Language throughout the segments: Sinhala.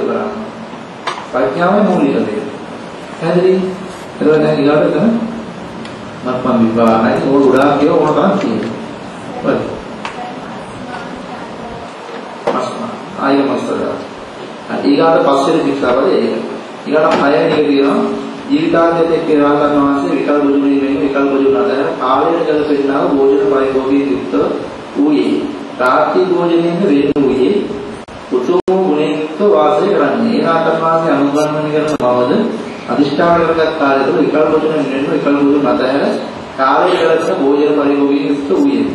කරන්නේ. ප්‍රඥාවයි මූලික දේ. හැදෙන්නේ. ඒක දැන් ඊළඟට කරන මත්පම් විභාගයි ඕන උඩා කියලා ඕන තරම් තියෙනවා. හරි. ආයෙත් මස්තරා. ඊගාට පස්සේ විස්තරවල ඒක. ඊගාට 6 වෙනි එක තියෙනවා ජීවිතාන්තයේ කියලා කරනවා වාසේ විකල් බුදුමනි වෙන විකල් බුදු නතර කාලයට ගලපෙන්නා භෝජන පරිභෝගී යුක්ත වූයේ. රාත්‍රී භෝජනයෙන් වෙන වූයේ උතුම් ගුණයුක්ත වාසය කරන්නේ. ඒ රාතන් වාසේ අනුගමනය කරන බවද අදිෂ්ඨාන කරගත් කාලය තුළ විකල් භෝජන වෙන විකල් බුදු නතර කාලයට ගලපෙන භෝජන පරිභෝගී යුක්ත වූයේ.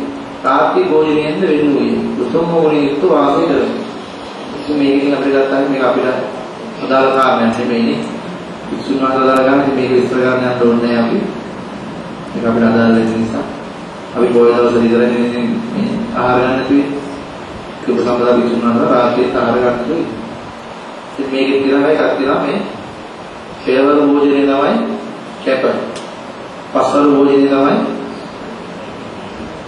රාත්‍රී භෝජනයෙන් වෙන වූයේ උතුම් ගුණයුක්ත වාසය කරන්නේ. මේකෙන් අපිට ගත්තාම මේක අපිට අදාළ කාරණයක් නෙමෙයිනේ. ඉක්සුනාට අදාළ ගන්න මේක ඉස්සර ගන්න යන්න ඕනේ නැහැ අපි. මේක අපිට අදාළ වෙන නිසා අපි පොය දවස් විතරයි මේ ආහාර ගන්න නැතුයි. කිව්ව සම්බන්ධව ඉක්සුනාට රාත්‍රියේ ආහාර ගන්න ඕනේ. ඉතින් මේකේ තියෙනවා එකක් තියෙනවා මේ පෙරවරු භෝජනේ තමයි කැප. පස්වරු භෝජනේ තමයි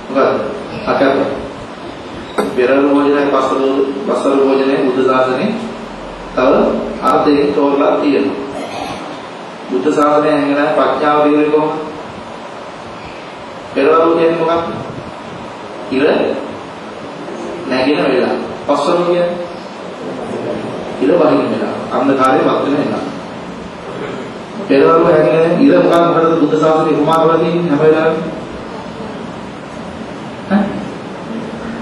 මොකද? අකැප. පෙරවරු භෝජනයි පස්වරු භෝජනයි බුද්ධ ශාසනයේ තව අර්ථයෙන් තෝරලා තියෙනවා. බුද්ධ ශාසනය හැංගෙන ප්‍රඥාව දියුනේ කොහොමද? පෙරවරු කියන්නේ මොකක්ද? ඉර නැගින වෙලාව. පස්වරු කියන්නේ ඉර වහින වෙලාව. අන්ධකාරයේ වත් වෙන වෙලාව. පෙරවරු හැංගෙන ඉර මොකක්ද බුද්ධ ශාසනයේ උපමාවල තියෙන්නේ හැම වෙලාවෙම?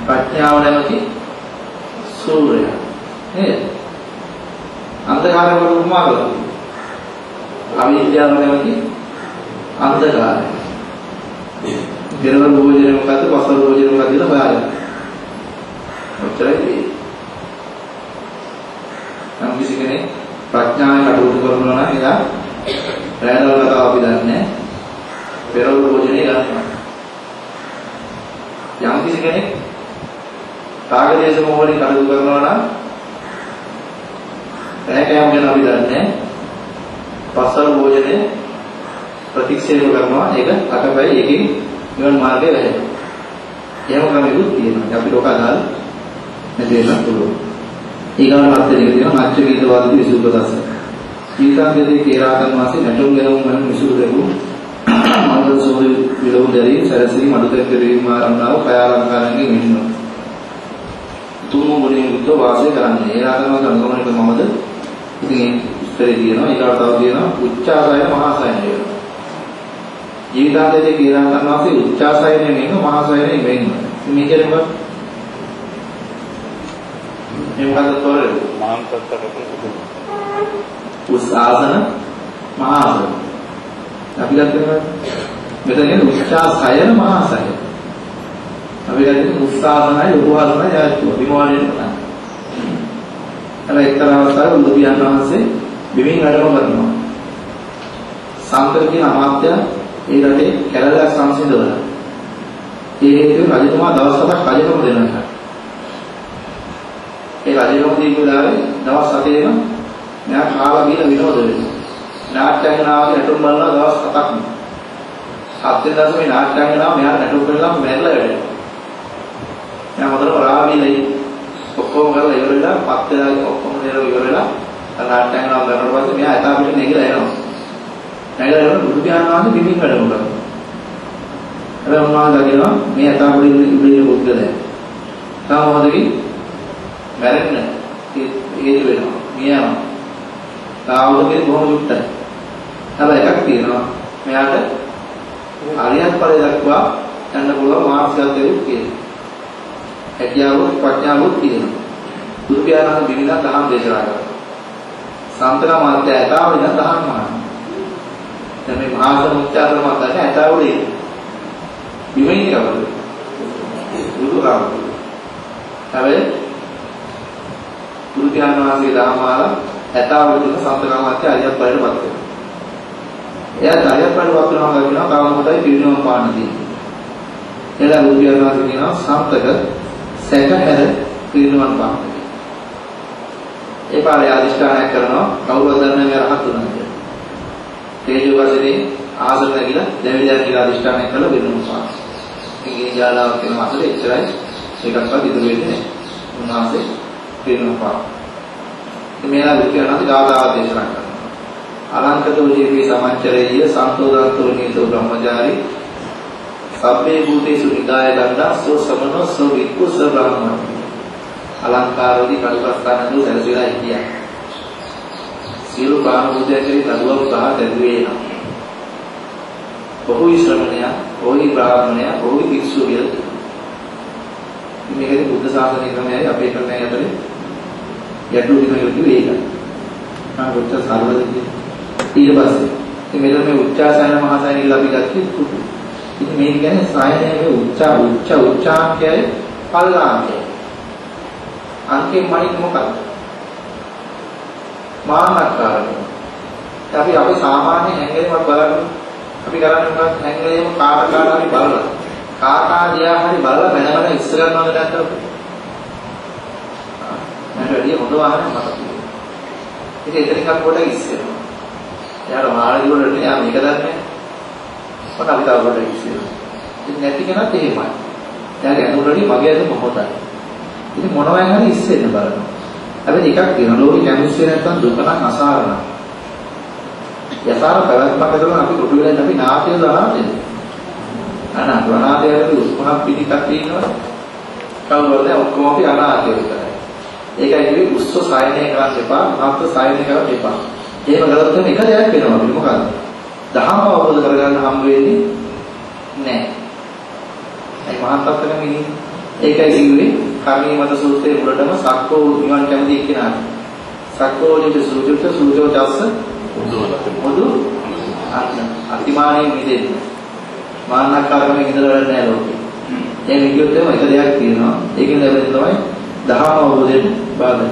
ප්‍රඥාව නැමැති සූර්යයා නේද? අන්ධකාරය වල උපමාවල අවිද්‍යාව නැමැති අන්ධකාරය. පෙරවරු භෝජනේ මොකද්ද? පස්වරු භෝජනේ මොකද්ද කියලා හොයාගන්න. ඔච්චරයි. නම් කිසි කෙනෙක් ප්‍රඥාවෙන් කටයුතු කරනවා නම් එයා රැඳවල කතාව අපි දන්නේ පෙරවරු භෝජනේ ගන්නවා. යම් කිසි කෙනෙක් රාගදේශ මොහොලින් කටයුතු කරනවා නම් රැකෑම ගැන අපි දන්නේ පස්වරු භෝජනේ ප්‍රතික්ෂේප කරනවා. ඒක අකපයි එකකින් නිවන මාර්ගයේ වැහෙනවා. එහෙම ක්‍රමයකුත් තියෙනවා. අපි ලෝක අදාළ නැති වෙන්න පුළුවන්. ඊගාන අර්ථයක තියෙනවා මච්ච ගීතවාදී විසුද්ධදස. ජීවිතාන්තයේ කේරාතන් වාසී නැටුම් ගැලවුම් වෙන විසුද්ධෙකු මන්දර සෝද විලෝදරි සරසී මඩුතෙක් දෙවීම ආරම්භව කයාලංකාරංගේ මෙන්නවා. තුමු ගුණයෙන් යුක්ත වාසය කරන්නේ. ඒ රාගම අනුගමනය කරනවද? ඉතින් ඉස්තරේ තියෙනවා. ඊගාට තව තියෙනවා උච්චාසයන මහාසයන කියනවා. ජීවිතාන්තයේ කේරාතන් වාසී උච්චාසයන නෙමෙයි මහාසයන නෙමෙයි. මේ කියන්නේ මොකක්ද? මේ මොකක්ද තෝරන්නේ? උස්සාසන මහාසන. අපි ගත්තේ මෙතන උච්චාසයන මහාසයන. අපි ගත්තේ උස්සාසනයි උපවාසනයි ආයතුව විමෝහණය කරනවා. අර එක්තරා අවස්ථාවක බුදු පියාණන් වහන්සේ බිමින් වැඩම කරනවා. සම්තර කියන අමාත්‍ය ඒ රටේ කැලලක් සංසිඳවලා. ඒ හේතුව රජතුමා දවස් 7ක් රජකම දෙනවා. ඒ රජකම දීපු දාවේ දවස් 7ේම මෙයා කාලා බීලා විනෝද වෙනවා. නාට්‍යංගනාවගේ නටුම් බලනවා දවස් 7ක්ම. 7 දවසේ නාට්‍යංගනාව මෙයා නටුම් බලලා මැරලා වැඩනවා. මෙයා මොකද රාමීලයි ඔක්කොම කරලා ඉවරලා 7 දාගේ ඔක්කොම නේරව ඉවරලා නාට්‍යංගනාව කරනකොට පස්සේ මෙයා එතන පිට නැගිලා එනවා. නැගිලා එනකොට බුදු පියාණන් වහන්සේ බිමින් වැඩම කරනවා. හැබැයි උන්වහන්සේ කියනවා මේ එතන පොඩි ඉන්නේ බුද්ධලයා. තාමවදකි මැරෙන්න හේතු වෙනවා. මියනවා. තාවුදකේ බොහොම යුක්තයි. හැබැයි එකක් තියෙනවා. මෙයාට අරියත් ඵලය දක්වා යන්න පුළුවන් මාර්ගයත් තියෙනවා. හැකියාව ප්‍රඥාවොත් තියෙනවා. බුදු පියාණන් විවිධ දහම් දේශනා කරනවා. සම්තන මාත්‍ය ඇතාව වෙන දහම් මහා. දැන් මේ මහා සමුච්චාරණ මාත්‍ය ඇතාවුනේ. විමෙන්නේ කවුද? බුදු රාම. හැබැයි බුදු පියාණන් වහන්සේ දහමාල ඇතාවුනේ සම්තන මාත්‍ය අරියත් ඵලයට පත් වෙනවා. එයා අරියත් ඵලයට පත් වෙනවා කියනවා කාමමතයි පිරිනවම් පාන තියෙන්නේ. එලා බුදු පියාණන් වහන්සේ කියනවා සම්තක සැකහැර පිරිනවම් පාන. ඒ පාරේ අදිෂ්ඨානයක් කරනවා කවුරුද දන්නේ රහත් උනා කියලා. තේජෝ වශයෙන් ආසන නැගිලා දෙවියන් කියලා අදිෂ්ඨානයක් කළා පිරිනවම් පාන. ඉතින් ජාලාවක් වෙන මාසෙ ඉච්චරයි ඒකක්වත් ඉතුරු වෙන්නේ නැහැ. උන්වහන්සේ පිරිනවම් පාන. මේලා වික්‍රණාදී ගාථා දේශනා කරනවා. අලංකතෝ ජීවී සමච්චරේය සන්තෝදන්තෝ නීතෝ බ්‍රහ්මචාරී සබ්බේ භූතේසු නිකාය දණ්ඩා සෝ සමනෝ සෝ වික්ඛු සෝ බ්‍රහ්මණ. අලංකාරෝදී කල්පස්ථාන දු සැලසීලා ඉතියා. සියලු ප්‍රාණභූතයන් කෙරෙහි දරුවක් සහ දැරුවේ නම්. බොහෝ ශ්‍රමණය, බොහෝ බ්‍රාහ්මණය, බොහෝ භික්ෂු කියලා. මේකේ බුද්ධ ශාසනය ක්‍රමයයි අපේ ක්‍රමයයි අතරේ ගැටලු දෙකක් තිබුණේ ඒකයි. මම කොච්චර සරලද කියන්නේ. ඊට පස්සේ ඉතින් මෙතන මේ උච්චාසයන මහසයන කියලා අපි ගත්තේ කුතු. ඉතින් මේක කියන්නේ සායනයේ උච්චාංකයයි පල්ලාංකයයි. අංකේ මනින් මොකක්ද? මානකාරය. අපි සාමාන්‍ය හැංගෙලීමක් බලන්න අපි කරන්නේ මොකක්ද? හැංගෙලීම කාටකාට අපි බලනවා. කාටා දිහා හරි බලලා මනමන ඉස්ස ගන්නවද නැත්නම් මම වැඩි හොඳ වාහනයක් මතක තියෙනවා. ඉතින් එතනින් අපි පොඩ්ඩක් ඉස්සෙනවා. එයාලා මාළි වලට යා මේක දන්නේ. මට අපි තව පොඩ්ඩක් ඉස්සෙනවා. ඉතින් නැති කෙනත් එහෙමයි. එයාගේ ඇඳුමටදී මගේ ඇඳුම හොඳයි. ඉතින් මොනවයි හරි ඉස්සෙන්න බලනවා. හැබැයි එකක් තියෙනවා ලෝකේ කැමිස්ට්‍රි නැත්තම් දුක නම් අසාරණ. යසාර පැවැත්මක් කරලා අපි කොටු වෙලා අපි නාට්‍ය දාලා දෙන්නේ. අනාථයන්ගේ උස්මහත් පිටිකක් තියෙනවා. කවුරුද ඔක්කොම අපි අනාථයෝ විතරයි. ඒකයි කිව්වේ උස්ස සායනය කරන්න එපා, මහත් සායනය කරන්න එපා. එහෙම කළොත් එක දෙයක් වෙනවා අපිට මොකද්ද? දහම අවබෝධ කරගන්න හම් වෙන්නේ නැහැ. ඒ මහත්ත්වකම ඉන්නේ. ඒකයි කිව්වේ කර්මීමත සූත්‍රයේ මුලටම සක්කෝ නිවන් කැමති එක්කෙනා. සක්කෝ නිත සූජුත සූජෝ චස්ස මොදු අතිමානී මිදෙන්නේ. මාන්නකාරකම ඉඳලා වැඩ නැහැ ලෝකේ. ඒ විදිහට තමයි එක දෙයක් තියෙනවා. ඒකෙන් ලැබෙන තමයි දහම අවබෝධයට බාධා.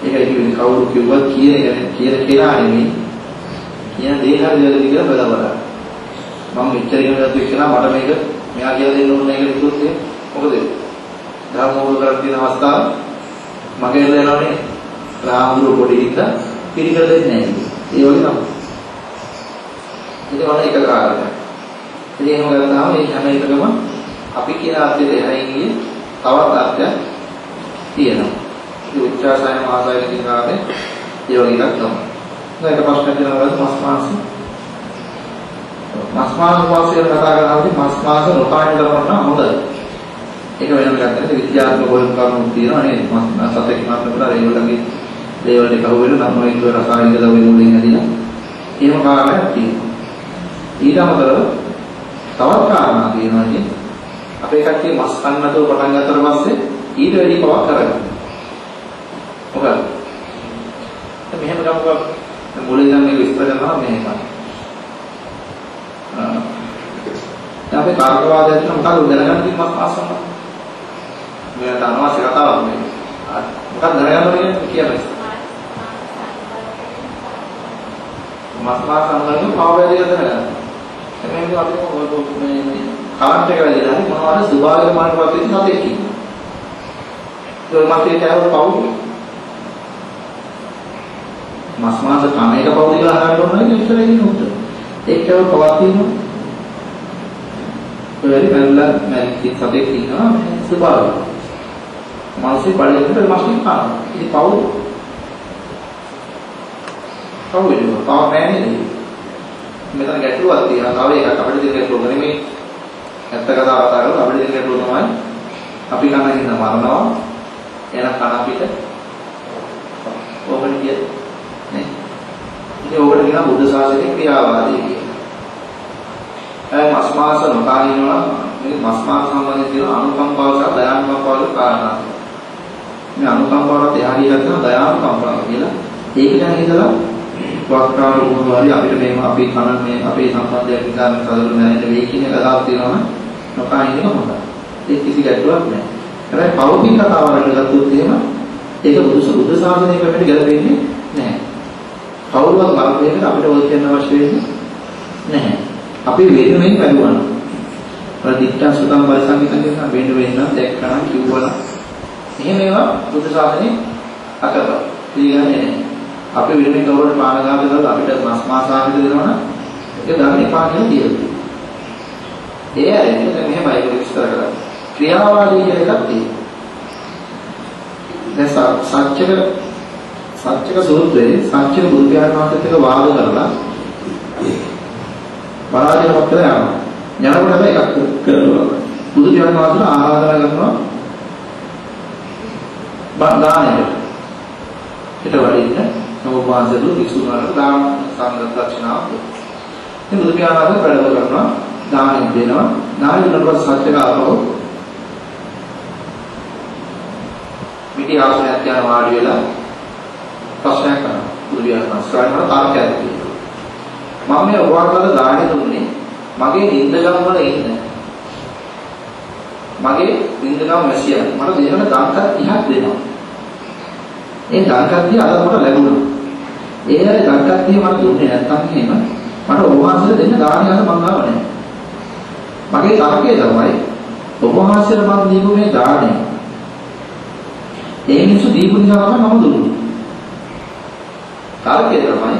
ඒකයි කියන්නේ කවුරු කිව්වත් කියන කෙනා නෙමෙයි. කියන දේ හරි වැරදි කියලා බලවලා. මම මෙච්චර ඉගෙනගත්ත එක්කනා මට මේක මෙයා කියලා දෙන්න ඕනේ කියලා කිව්වොත් මොකද? දහම අවබෝධ කරගන්න තියෙන අවස්ථාව මගේ දෙනවනේ. රාමුරු පොඩි හිත පිළිකර දෙන්නේ නැහැ. ඒ වගේ තමයි. ඉතින් ඔන්න එක කාරණයක්. ඉතින් එහෙම ගත්තාම මේ හැම එකකම අපි කියන අර්ථයට එහයින් තවත් අර්ථයක් තියෙනවා. ඒ උච්චාසයන මහසයන කියන කාරණේ ඒ වගේ එකක් තමයි. දැන් එක ප්‍රශ්නයක් දෙනවා මස් මාංශ වාසිය කතා කරනවාදී මස් මාංශ නොකාණ්ඩ කරනවා හොඳයි. ඒක වෙනම එකක් නෙවෙයි විද්‍යාත්මක වලින් කරුණු තියෙනවා නේද? මස් සතෙක් මාත්‍රලා ඒ වගේ දේවල් ටික අහුවෙන නම් මොනික රසායනික ද්‍රව්‍ය වලින් හැදිලා එහෙම කාරණයක් තියෙනවා. ඊට අමතරව තවත් කාරණා තියෙනවා කියන්නේ අපේ කට්ටිය මස් කන්නතෝ පටන් ගත්තට පස්සේ ඊට වැඩි පවක් කරගන්න. මොකද? මෙහෙම ගමුකෝ මුලින්ම මේක විස්තර කරනවා මෙහෙම. අපි කාර්යවාදයට මොකද දැනගන්න තියෙන මස් ආසන්න. මෙයාට අනවශ්‍ය කතාවක් මේ. මොකක්ද දැනගන්න කියන්නේ? මස් ආසන්නගේ පාවැදිය දැනගන්න. එමෙන්න අපි මේ කාන්ට් එක වැඩිලා හරි මොනවාද සුභාගම මාර්ගවත් වෙච්ච සතෙක් ඉන්නවා. ඒ මාතේ කෑවොත් පවුද? මස් මාස කම එක පවුද කියලා අහන්න ඕනේ නේද? ඉතල ඉන්නේ උත්තර. ඒක කෑවොත් පවක් තියෙනවා. ඔයරි මැරලා මැරිච්ච සතෙක් ඉන්නවා මේ සුභාගම. මාසෙ බලෙන්ට මස් කනවා. ඉතින් පවුද? පවුද? පව නැහැ නේද? මෙතන ගැටලුවක් තියෙනවා. තව එකක් අපිට දෙන්න ගැටලුවක් නෙමෙයි. ඇත්ත කතාව කතා කරලා අපිට දෙන්න ගැටලුව තමයි අපි කන හින්දා මරනවා. එන කන අපිට ඕකට කිය නේ. ඉතින් ඕකට කියන බුද්ධ ශාසනයේ ක්‍රියාවාදී කියලා. මස් මාස නොකානිනවා මේ මස් මාස සම්බන්ධයෙන් තියෙන අනුකම්පාව සහ දයානුකම්පාවල කාරණා. මේ අනුකම්පාවට එහා ගියත් දයානුකම්පාව කියලා ඒක ගැන හිතලා වක්කාර වුණාරි අපිට මේව අපි කන මේ අපේ සම්බන්ධයක් විකාර සාධුරු නැරෙන්න වෙයි කියන කතාවක් තියෙනවා නොකා ඉන්න හොඳයි. ඒක කිසි ගැටලුවක් නැහැ. හැබැයි පෞද්ගලික කතාවකට ගත්තොත් එහෙම ඒක බුද්ධ ශාසනය ක්‍රමයට ගැලපෙන්නේ නැහැ. කවුරුවත් බලපෑමකට අපිට ඔය කියන්න අවශ්‍ය වෙන්නේ නැහැ. අපි වෙනුවෙන් බලනවා. ප්‍රතිත්‍යා සුතම් පරිසංගිතන කියන වෙන වෙනම දැක්කනම් කිව්වනම් එහෙම ඒවා බුද්ධ ශාසනයේ අකප පිළිගන්නේ නැහැ. අපි වෙනුවෙන් කවුරුත් පානගාත කරලා අපිට මස් මාසාවිත දෙනවනම් ඒක ගන්න එපා කියලා කියනවා. ඒ ඇයි මෙහෙමයි විස්තර කරන්නේ. ක්‍රියාවාදී කියන එකක් තියෙනවා. දැන් සත්‍යක සූත්‍රයේ සත්‍ය බුදු පියාණන්ට එක වාද කරලා පරාජයපත් කරලා යනවා. යනකොට හැබැයි එකක් කරනවා. බුදු පියාණන් වහන්සේට ආරාධනා කරනවා බණ්ඩානෙට. ඊට වඩා නෝ වාසදු විසුණුවන්ට දාන සංඝ දක්ෂිනාව. මේ බුදු පියාණන් වැඩම කරනවා දානෙ දෙනවා. දානෙ දුන්නකොට සත්‍යක ආපහු මිටි ආසනයක් යන වාඩි වෙලා ප්‍රශ්නයක් කරනවා. බුදු පියාණන් ස්වාමීන් තාර්කයක් කියනවා. මම මේ ඔබවහන්සේට දානෙ දුන්නේ මගේ නින්දගම් වල ඉන්න. මගේ නින්දගම් වැසියන් මට දෙන්න දන්කත් 30ක් දෙනවා. ඒ දන්කත්තිය අද මට ලැබුණා. ඒ හැරේ දන්කත්තිය මට දුන්නේ නැත්නම් එහෙම මට ඔබවහන්සේට දෙන්න දානය අද මං ගාව නැහැ. මගේ තරකය තමයි ඔබවහන්සේට මම දීපු මේ දාණය. ඒ මිනිස්සු දීපු නිසා තමයි මම දුන්නේ. තරකය තමයි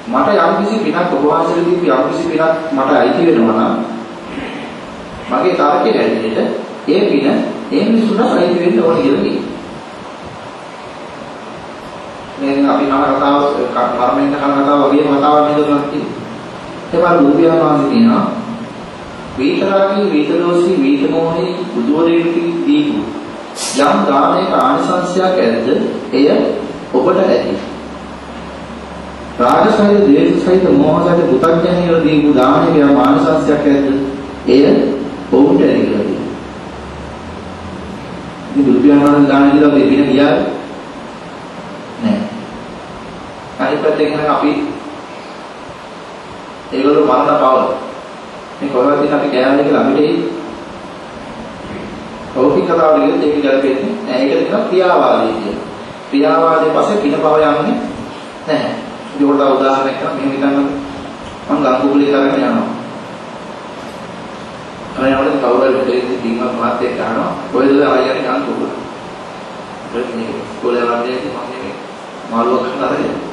මට යම්කිසි පිනක් ඔබවහන්සේට දීපු යම්කිසි පිනක් මට අයිති වෙනවා නම් මගේ තරකයේ හැටියට ඒ පින ඒ මිනිස්සුන්ට අයිති වෙන්න ඕන කියලා කියනවා. දැන් අපි කන කතාව කර්මෙන් කන කතාව වගේ කතාවක් නේද කියන්නේ. ඒවල බුදුපියාණන් වහන්සේ කියනවා වීතරාගී වීතදෝෂී වීතමෝහී බුදුවරයෙකු දීපු යම් දානයක ආනිසංසයක් ඇද්ද එය ඔබට ඇති. රාගසහිත ද්වේෂසහිත මෝහසහිත පුතඥයෝ දීපු දානයක යම් ආනිසංසයක් ඇද්ද එය ඔවුන්ට ඇති කියලා කියනවා. මේ බුදුපියාණන් වහන්සේ දාන දීලා දෙවියන් ගියා අනිත් පැත්තෙන් අපි ඒගොල්ලෝ මරණ පව මේ කොහොමද අපි කෑමද කියලා අපිට ඕකී කතාවට ගියොත් ඒක ගැලපෙන්නේ නැහැ. ඒකට කියනවා ක්‍රියාවාදී කියලා. ක්‍රියාවාදයේ පස්සේ පින පව යන්නේ නැහැ. ඒකට උදාහරණයක් කරා මෙහෙම හිතන්න මම ගංගුකුලේ කරගෙන යනවා. අර යනකොට කවුරුහරි දෙන්නේ දීමක් මාත් එක්ක අහනවා කොහෙද ආයෙත් ගංගුකුල. ඒක නේ කොලේ වන්නේ මම මේ මාළුවක් හතරේ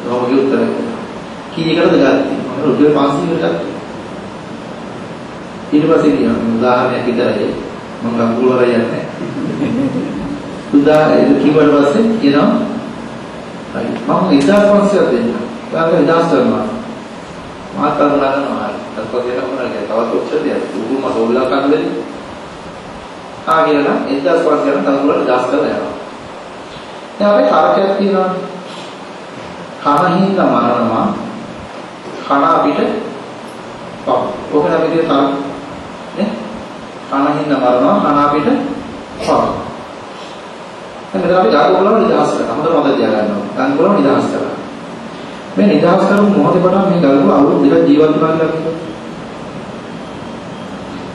රෝගී උත්තර කීයකටද ගත්තේ මම රුපියල් 500කට ගත්තා ඊට පස්සේ කියනවා උදාහරණයක් විතරයි මම ගංගුල වල යන්නේ උදාහරණ කීවට පස්සේ කියනවා හරි මම 1500ක් දෙන්න ඔයාලට 1000 කරනවා මාත් අනුරාධනවා තත්පත් දෙන්න මොනවාද තවත් ඔච්චර දෙයක් උගුම සෝල්ලා කන් දෙන්නේ ආගෙනනම් 1500 කට තනුවල 1000 කරලා යනවා දැන් අපි තරකයක් තියෙනවා කනින්ද මරනවා කන අපිට ඔක තමයි කියන තරක නේ කනින්ද මරනවා කන අපිට දැන් මෙතන අපි ගාඩ වල නිදහස් කරනවා හොඳට මතක තියාගන්න ඕනේ ගාඩ වල නිදහස් කරනවා මේ නිදහස් කරමු මොහොතේ පටන් මේ ගාඩ වල අවුරුදු දෙකක් ජීවත් වෙනවා කියලා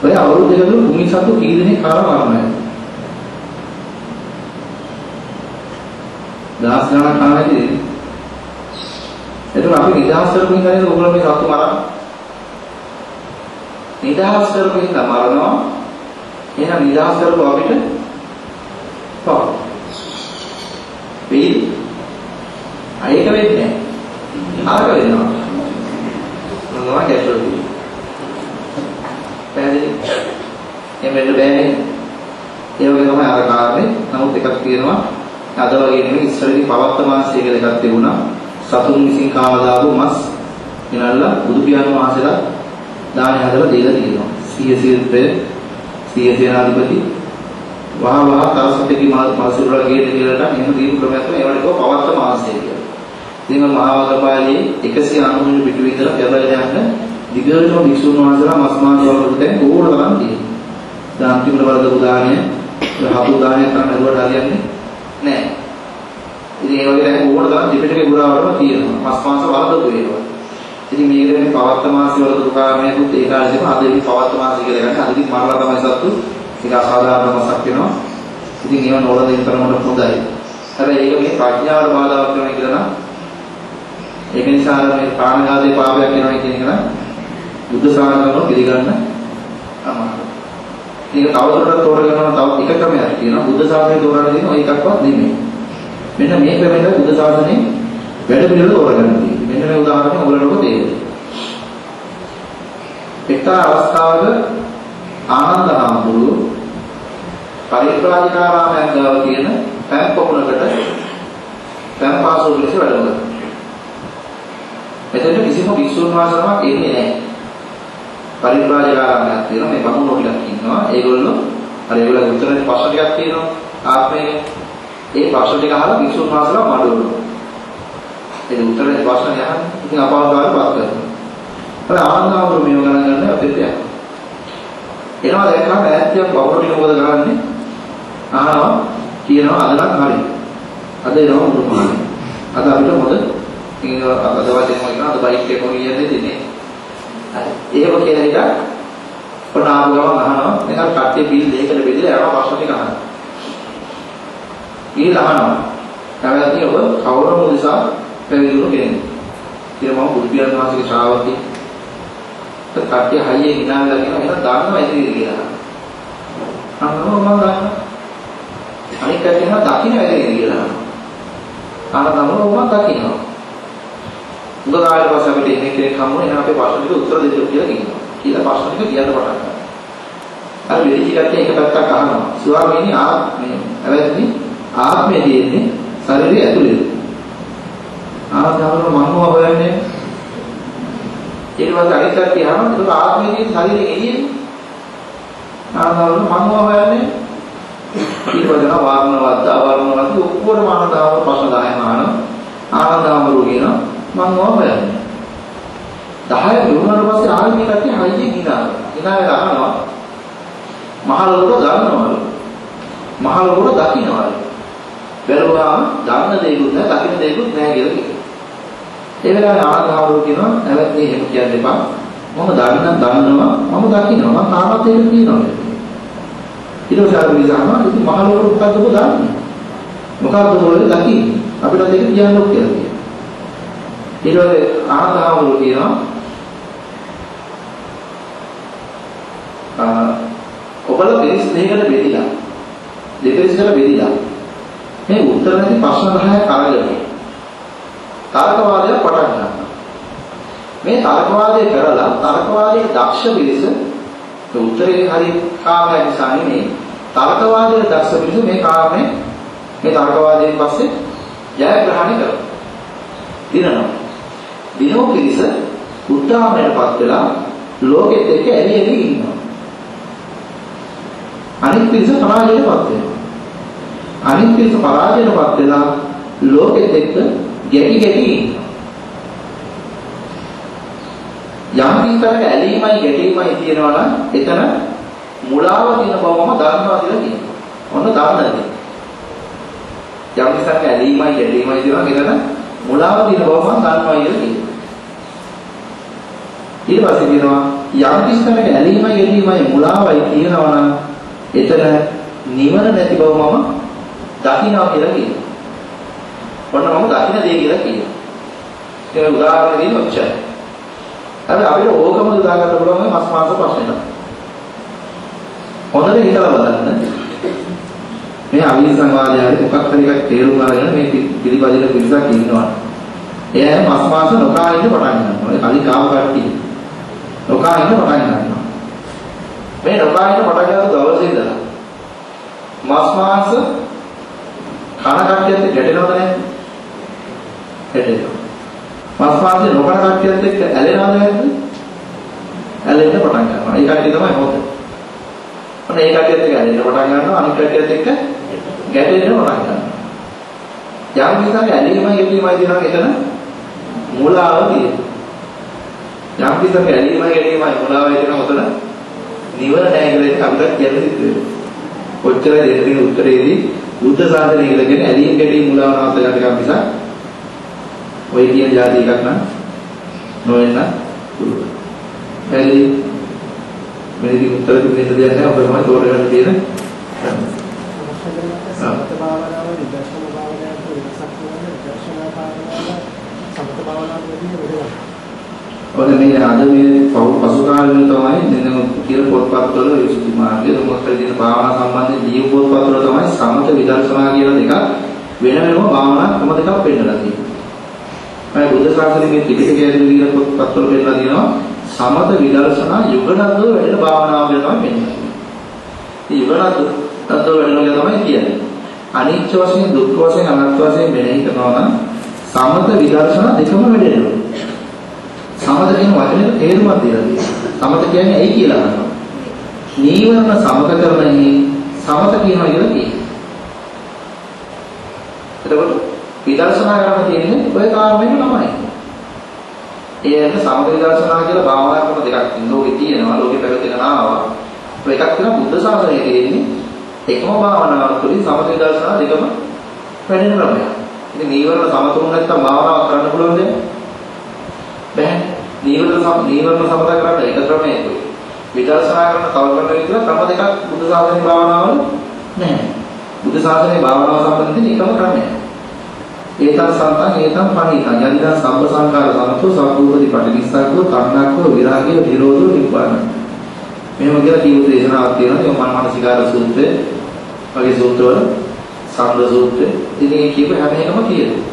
ඔය අවුරුදු දෙක තුන භූමි සතු කී දෙනෙක් කාලා මරනවා දහස් ගණන් කාලෙදී එතකොට අපි නිදහස් කරපු ඉඳලා ඕගොල්ලෝ මේ සතු මරන නිදහස් කරපු ඉඳලා මරනවා එහෙනම් නිදහස් කරපු අපිට පව වෙයි අයක වෙන්නේ ආරක වෙනවා මොනවා ගැටලුවද පැහැදිලි එමෙන්න බෑනේ ඒ වගේ තමයි අර කාර්යේ නමුත් එකක් තියෙනවා අද වගේ නෙමෙයි ඉස්සරදී පවත්ත මාසය කියලා එකක් තිබුණා සතුන් විසින් කාවදාපු මස් ගෙනල්ලා බුදු පියාණන් වහන්සේලා දානය හදලා දීලා තියෙනවා. සිය සේනාධිපති වහ තරසතේකි මාසුරුලා ගේන කියලා එහෙම දීපු ක්‍රමයක් තමයි ඒවට කියව පවත්ත මාසය කියලා. ඉතින් මහාවග්ගපාලී 190 පිටු විතර යබල යන දිගටම විසුණු වහන්සේලා මස් මාංශ වලට දැන් ඕන තරම් තියෙනවා. දැන් අන්තිම වලද උදාහරණය හතු දානය කරන්න හදුවට හරියන්නේ නැහැ. ඉතින් ඒ වගේ දැන් ඕන තරම් ත්‍රිපිටකේ පුරාවටම තියෙනවා. මස් මාංශ වලදතු වෙනවා. ඉතින් මේකේ පවත්ත මාංශ වලදතු කාරණේකුත් ඒ කාලේදීම අද ඉතින් පවත්ත මාංශ කියලා ගන්න. අද ඉතින් මරලා තමයි සත්තු ඒක අසාධාරණ මසක් වෙනවා. ඉතින් ඒව නෝලද ඉතරමකට හොඳයි. හැබැයි ඒක මේ ප්‍රඥාවට බාධාවක් වෙනවා කියලා නම් ඒක නිසා මේ ප්‍රාණඝාතයේ පාපයක් වෙනවා කියන එක නම් බුද්ධ ශාසනය පිළිගන්න අමාරුයි. ඒක තවදුරටත් තෝරගන්නවා තව එක ක්‍රමයක් තියෙනවා. බුද්ධ ශාසනය තෝරන්න දෙනවා ඒකක්වත් නෙමෙයි. මෙන්න මේ ක්‍රමයෙන් බුද්ධ ශාසනයේ වැඩ පිළිවෙල තෝරගන්න තියෙනවා. මෙන්න මේ උදාහරණය ඔයගොල්ලන්ට තේරෙයි. එක්තරා අවස්ථාවක ආනන්ද හාමුදුරුවෝ පරිත්‍රාජකාරාමයන් ගාව තියෙන පැන් පොකුණකට පැන් පාසු පිළිස වැඩම කරනවා. එතන කිසිම වික්ෂුන් වහන්සේනමක් එන්නේ නැහැ. පරිත්‍රාජකාරාමයක් තියෙනවා මේ බමුණෝ ටිකක් ඉන්නවා. ඒගොල්ලෝ අර ඒගොල්ලෝ උත්තරේ ප්‍රශ්න ටිකක් තියෙනවා. ආත්මයේ ඒ ප්‍රශ්න ටික අහලා වික්ෂුන් වහන්සේලා මඩවනවා. ඒ උත්තරේ ප්‍රශ්න යහන් ඉතින් අපවදාලා පාත් කරනවා. අර ආනන්දවරු මේව ගණන් ගන්න අපිට යනවා. එනවා දැක්කම ඈතියක් බමුණෝ ටික මොකද කරන්නේ? අහනවා කියනවා අද නම් හරි. අද එනවා මුරුමානේ. අද අපිට මොකද ඉතින් අද වශයෙන් කියනවා අද බයික් එක කොහොමද දෙන්නේ? හරි. එහෙම කියලා හිතා ඔන්න ආව ගමන් අහනවා දැන් කට්ටිය බිල් දෙකකට බෙදලා යනවා ප්‍රශ්න ටික අහනවා. ඊළ අහනවා. තමයි ඔබ කවුරුම නිසා පැවිදිුණු කෙනෙක්. කියලා මම බුදු පියාණන් වහන්සේගේ ශ්‍රාවකෙක්. ඒ කට්ටිය හයියේ හිනාලා කියන එක දාන්නවා ඇතිද කියලා. අන්නෝ මම දාන්නවා. අනික කට්ටිය නා දකින්න ඇතිද කියලා. ආනන්දම මම දකින්නවා. උඹ කාලේ පස්සේ අපිට ඉන්නේ කෙනෙක් හම්බුනේ එහෙනම් අපේ ප්‍රශ්න ටික උත්තර දෙන්න කියලා කියනවා. කියලා ප්‍රශ්න ටික කියන්න පටන් ගන්නවා. අර වෙලිචි කට්ටිය එක පැත්තක් අහනවා. ස්වාමීනි මේ අවැද්දි ආත්මය තියෙන්නේ ශරීරය ඇතුළේ. ආත්මවල මනෝ හොයන්නේ. ඊට පස්සේ අනිත් කට්ටිය අහනවා ඒක ආත්මය තියෙන ශරීරයෙන් එළියේ. ආත්මවල මනෝ හොයන්නේ. ඊට පස්සේ වාරණවද්ද අවර්ණවද්ද ඔක්කොම ආනන්දවල ප්‍රශ්න 10ම අහනවා. ආනන්දවරු කියනවා මම හොයන්නේ. 10 දුන්නාට පස්සේ ආන්නේ කට්ටිය හයියෙන් ගිනාලා අහනවා. මහලොකුට ගන්නවලු. මහලොකුට දකින්නවලු. බැලුවාම දන්න දෙයක්වත් නැහැ, දකින්න දෙයක්වත් නැහැ කියලා කියනවා. ඒ වෙලාවේ ආනන්දවරු කියනවා නැවත එහෙම කියන්න එපා. මම දන්නවා, මම දකින්නවා, මම තාමත් ඒක කියනවා. ඊට පස්සේ ආරම්භ කරනවා ඉතින් මහලොකුට මොකද්ද ඔබ දන්නේ? මොකද්ද ඔබ දකින්නේ? අපිට ඒක කියන්න ඕක කියලා කියනවා. ඊට පස්සේ ආනන්දවරු කියනවා ඔබලා පිරිස් දෙකකට බෙදිලා දෙපිරිසකට බෙදිලා මේ උත්තර නැති ප්‍රශ්න 10ක් අරගෙන තර්කවාදයක් පටන් ගන්නවා. මේ තර්කවාදය කරලා තර්කවාදයේ දක්ෂ පිරිස ඒ උත්තරේ හරි කාමය නිසා නෙමෙයි තර්කවාදයේ දක්ෂ පිරිස මේ කාමයේ මේ තර්කවාදයෙන් පස්සේ ජයග්‍රහණය කරනවා. දිනනවා. දිනෝ පිරිස උත්තරාමයටපත් වෙලා ලෝකෙත් එක්ක ඇලි ඉන්නවා. අනිත් පිරිස පරාජයටපත් වෙනවා. අනිත් පිරිස පරාජයටපත් වෙලා ලෝකෙත් එක්ක ගැටි ඉන්නවා. යම් කිසිතක ඇලීමයි ගැටීමයි තියෙනවා නම් එතන මුලාව තියෙන බවම දන්නවා කියලා කියනවා. ඔන්න දන්නද? යම් කිසිතක ඇලීමයි ගැටීමයි තියෙනවා එතන මුලාව තියෙන බවම දන්නවා කියලා කියනවා. ඊට පස්සේ කියනවා යම් කිසිතක ඇලීමයි ගැටීමයි මුලාවයි තියෙනවා නම් එතන නිවන නැති බව මම දකින්නවා කියලා කියනවා. ඔන්න මම දකින්න දෙය කියලා කියනවා. ඒක උදාහරණ දෙන්න ඔච්චරයි. හැබැයි අපිට ඕකම උදා ගන්න පුළුවන් මස් මාංශ ප්‍රශ්නෙට. හොඳට හිතලා බලන්න. මේ අවිහිං සංවාදයයි මොකක් හරි එකක් තේරුම් අරගෙන මේ පිළිපදින පිරිසක් ඉන්නවා. එයා මස් මාංශ නොකා ඉන්න පටන් ගන්නවා. ඒ කලින් කාම කට්ටිය. නොකා ඉන්න පටන් ගන්නවා. මේ නොකා ඉන්න පටන් ගන්න දවසේ ඉඳලා මස් මාංශ කන කට්ටියත් ගැටෙනවද නැද්ද? ගැටෙනවා. මස් මාංශ නොකන කට්ටියත් එක්ක ඇලෙනවද නැද්ද? ඇලෙන්න පටන් ගන්නවා. ඒ කට්ටිය තමයි හොත. අන්න ඒ කට්ටියත් එක්ක ඇලෙන්න පටන් ගන්නවා. අනිත් කට්ටියත් එක්ක ගැටෙන්න පටන් ගන්නවා. යම් කිසිම ඇලීමයි ගැටීමයි දෙනවා එතන මුලාව තියෙනවා. යම් කිසිම ඇලීමයි ගැටීමයි මුලාව එතන උතන නිවන නැහැ කියලා අපිට කියන්න සිද්ධ වෙනවා. කොච්චර දෙන්නේ උත්තරේදී බුද්ධ ශාසනය කියලා කියන්නේ ඇලීම් ගැටීම් මුලාව නවත්ත ගන්න එකක් නිසා ඔය කියන જાති එකක් නම් නොවෙන්න පුළුවන්. එළි මේකේ උත්තර දෙන්න දෙයක් නැහැ. ඔබ තමයි තෝරගන්න තියෙන. සමත භාවනාව විදර්ශනා භාවනාව වෙනසක් වෙනවා. විදර්ශනා භාවනාව සමත භාවනාවේදී වෙනවා. ඔන්න මේ අද මේ පසු කාලෙම තමයි දෙන කියන පොත්පත්වල විසුද්ධි මාර්ගය මොකක්ද කියන භාවනා සම්බන්ධයෙන් දීප පොත්පත්වල තමයි සමත විදර්ශනා කියලා දෙකක් වෙන වෙනම භාවනා ක්‍රම දෙකක් පෙන්නලා තියෙනවා. මේ බුද්ධ ශාසනයේ ත්‍රිපිටකයේ දීන පොත්පත්වල පෙන්නලා තියෙනවා සමත විදර්ශනා යුගනද්දෝ වැඩ භාවනාව කියලා තමයි පෙන්නලා තියෙන්නේ. මේ යුගනද්දෝ තත්ත්ව වැඩිනවා තමයි කියන්නේ. අනිත්‍ය වශයෙන් දුක්ඛ වශයෙන් අනාත්ම වශයෙන් මෙනෙහි කරනවා නම් සමත විදර්ශනා දෙකම වැඩෙනවා. සමත කියන වචනේ තේරුමක් දෙලා තියෙනවා. සමත කියන්නේ ඇයි කියලා අහනවා. නීවරණ සමත කරන්නේ සමත කියනවා කියලා කියනවා. එතකොට විදර්ශනා කරන්න තියෙන්නේ ඔය කාර්මයෙන් තමයි. ඒකට සමත විදර්ශනා කියලා භාවනා ක්‍රම දෙකක් ලෝකේ තියෙනවා. ලෝකේ පැවතින නාවා. ඔය එකක් තියෙනවා බුද්ධ ශාසනයේ තියෙන්නේ එකම භාවනාවක් තුළින් සමත විදර්ශනා දෙකම වැඩෙන ක්‍රමයක්. ඉතින් නීවරණ සමතුලිත නැත්නම් භාවනාවක් කරන්න පුළුවන්ද? බැහැ. නීවරණ සමත කරන්න එක ක්‍රමයකයි. විදර්ශනා කරන තව ක්‍රම විදිහට ක්‍රම දෙකක් බුද්ධ ශාසනයේ භාවනාවල නැහැ. බුද්ධ ශාසනයේ භාවනාව සම්බන්ධයෙන් එකම ක්‍රමයක්. ඒතං සම්තං ඒතං පණිතං යදිදා සම්ප සංකාර සමතෝ සම්පූර්ණති පටිනිස්සග්ගෝ තණ්හක්ඛෝ විරාගයෝ නිරෝධෝ නිබ්බාන. මෙහෙම කියලා කීප දේශනාවක් තියෙනවා. ඒ මානසිකාර සූත්‍රය වගේ සූත්‍රවල සම්බ සූත්‍රය. ඉතින් මේ කීප හැම එකම කියනවා.